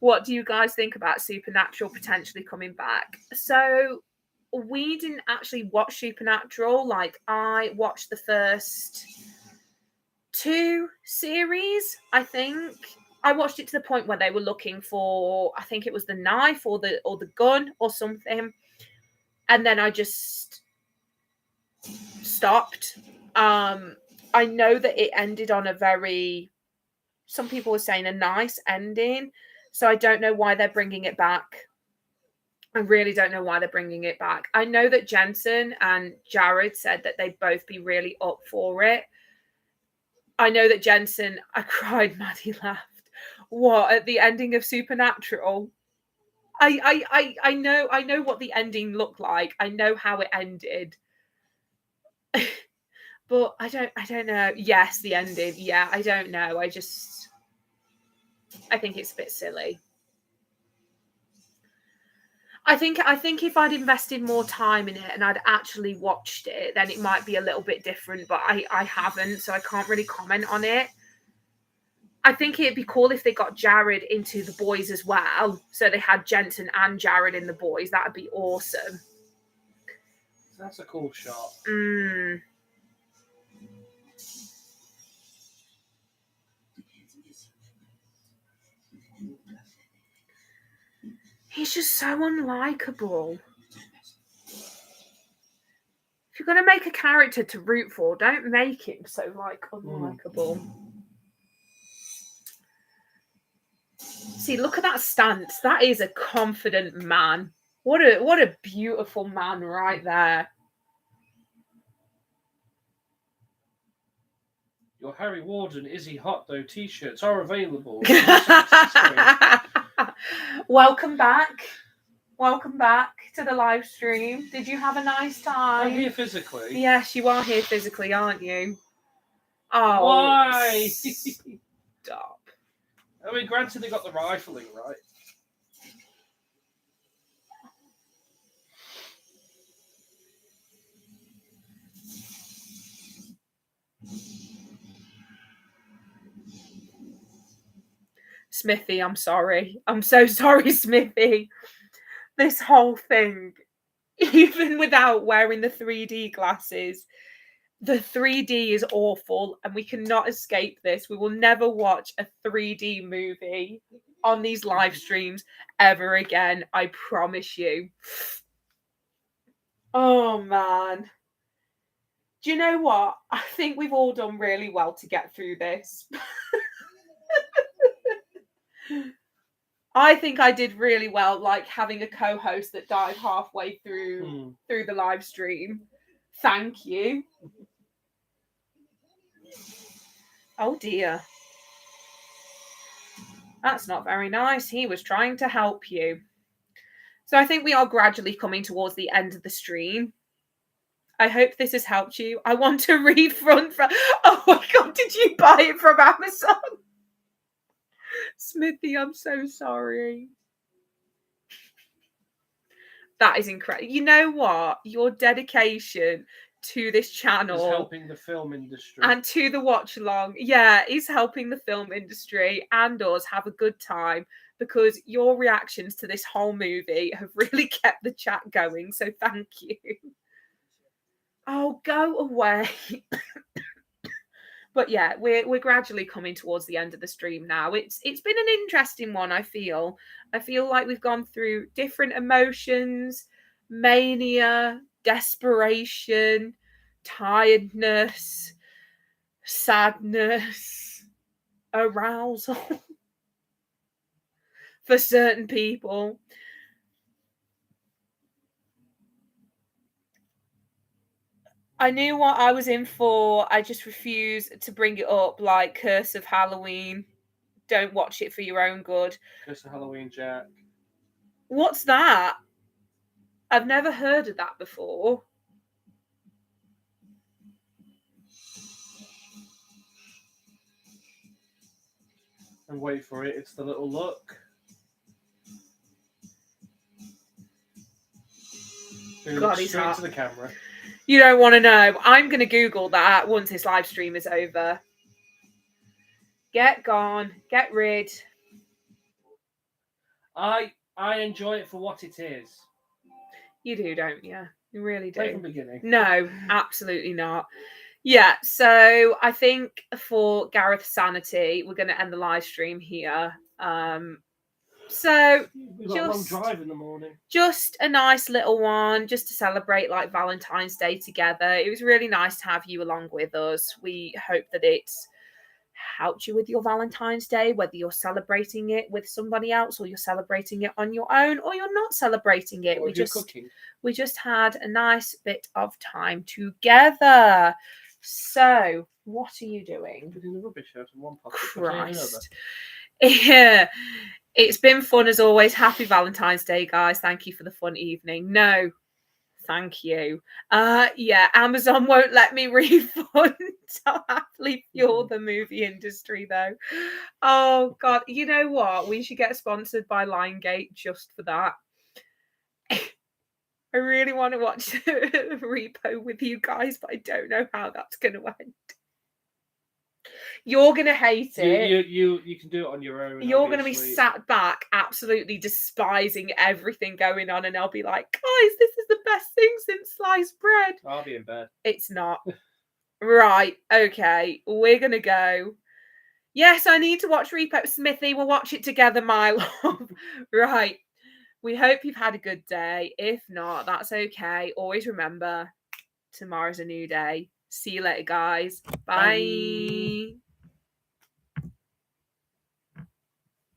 A: What do you guys think about Supernatural potentially coming back? So we didn't actually watch Supernatural. Like, I watched the first 2 series, I think. I watched it to the point where they were looking for, I think it was the knife or the gun or something. And then I just stopped. I know that it ended on a very, some people were saying a nice ending. So I don't know why they're bringing it back. I really don't know why they're bringing it back. I know that Jensen and Jared said that they'd both be really up for it. I know that Jensen, I cried, Maddie laughed. What, at the ending of Supernatural? I know what the ending looked like. I know how it ended. But I don't know. Yes, the ending. Yeah, I don't know. I think it's a bit silly. I think if I'd invested more time in it and I'd actually watched it, then it might be a little bit different, but I haven't, so I can't really comment on it. I think it'd be cool if they got Jared into the boys as well. So they had Jensen and Jared in the boys. That'd be awesome.
B: That's a cool shot.
A: He's just so unlikable. If you're going to make a character to root for, don't make him so, like, unlikable. See, look at that stance. That is a confident man. What a beautiful man right there.
B: Your Harry Warden Izzy Hot Though t-shirts are available.
A: Welcome back. Welcome back to the live stream. Did you have a nice time?
B: I'm here physically.
A: Yes, you are here physically, aren't you? Oh,
B: why?
A: Stop.
C: I mean, granted, they got the rifling right.
A: Smithy, I'm sorry. I'm so sorry, Smithy. This whole thing, even without wearing the 3D glasses, the 3D is awful and we cannot escape this. We will never watch a 3D movie on these live streams ever again. I promise you. Oh, man. Do you know what? I think we've all done really well to get through this. I think I did really well, like having a co-host that died halfway through the live stream. Thank you. Oh dear. That's not very nice. He was trying to help you. So I think we are gradually coming towards the end of the stream. I hope this has helped you. I want a refund from... Oh my God, did you buy it from Amazon? Smithy, I'm so sorry. That is incredible. You know what? Your dedication to this channel
C: is helping the film industry
A: and to the watch along, is helping the film industry and us have a good time, because your reactions to this whole movie have really kept the chat going. So thank you. Oh, go away. But yeah, we're gradually coming towards the end of the stream now. It's been an interesting one, I feel. I feel like we've gone through different emotions, mania, desperation, tiredness, sadness, arousal for certain people. I knew what I was in for. I just refused to bring it up, like Curse of Halloween. Don't watch it for your own good.
C: Curse of Halloween, Jack.
A: What's that? I've never heard of that before.
C: And wait for it. It's the little look.
A: God, he's
C: straight
A: hot.
C: to the camera.
A: You don't want to know. I'm going to Google that once this live stream is over. Get gone. Get rid.
C: I enjoy it for what it is.
A: You do, don't you? You really do.
C: Play from the beginning.
A: No, absolutely not. Yeah, so I think for Gareth's sanity, we're going to end the live stream here. So
C: we've got a long drive in the morning.
A: Just a nice little one, just to celebrate like Valentine's Day together. It was really nice to have you along with us. We hope that it's helped you with your Valentine's Day, whether you're celebrating it with somebody else or you're celebrating it on your own or you're not celebrating it.
C: Or
A: We just had a nice bit of time together. So, what are you doing?
C: Putting the rubbish out of one pocket.
A: Christ. Yeah. It's been fun as always. Happy Valentine's Day, guys. Thank you for the fun evening. No, thank you. Amazon won't let me refund. I'll happily fuel the movie industry, though. Oh, God. You know what? We should get sponsored by Liongate just for that. I really want to watch Repo with you guys, but I don't know how that's going to end. You're going to hate it.
C: You can do it on your own.
A: You're going to be sat back absolutely despising everything going on, and I'll be like, guys, this is the best thing since sliced bread.
C: I'll be in bed.
A: It's not. Right, okay, we're going to go. Yes, I need to watch Repo. Smithy, we'll watch it together, my love. Right, we hope you've had a good day. If not, that's okay. Always remember, tomorrow's a new day. See you later, guys. Bye.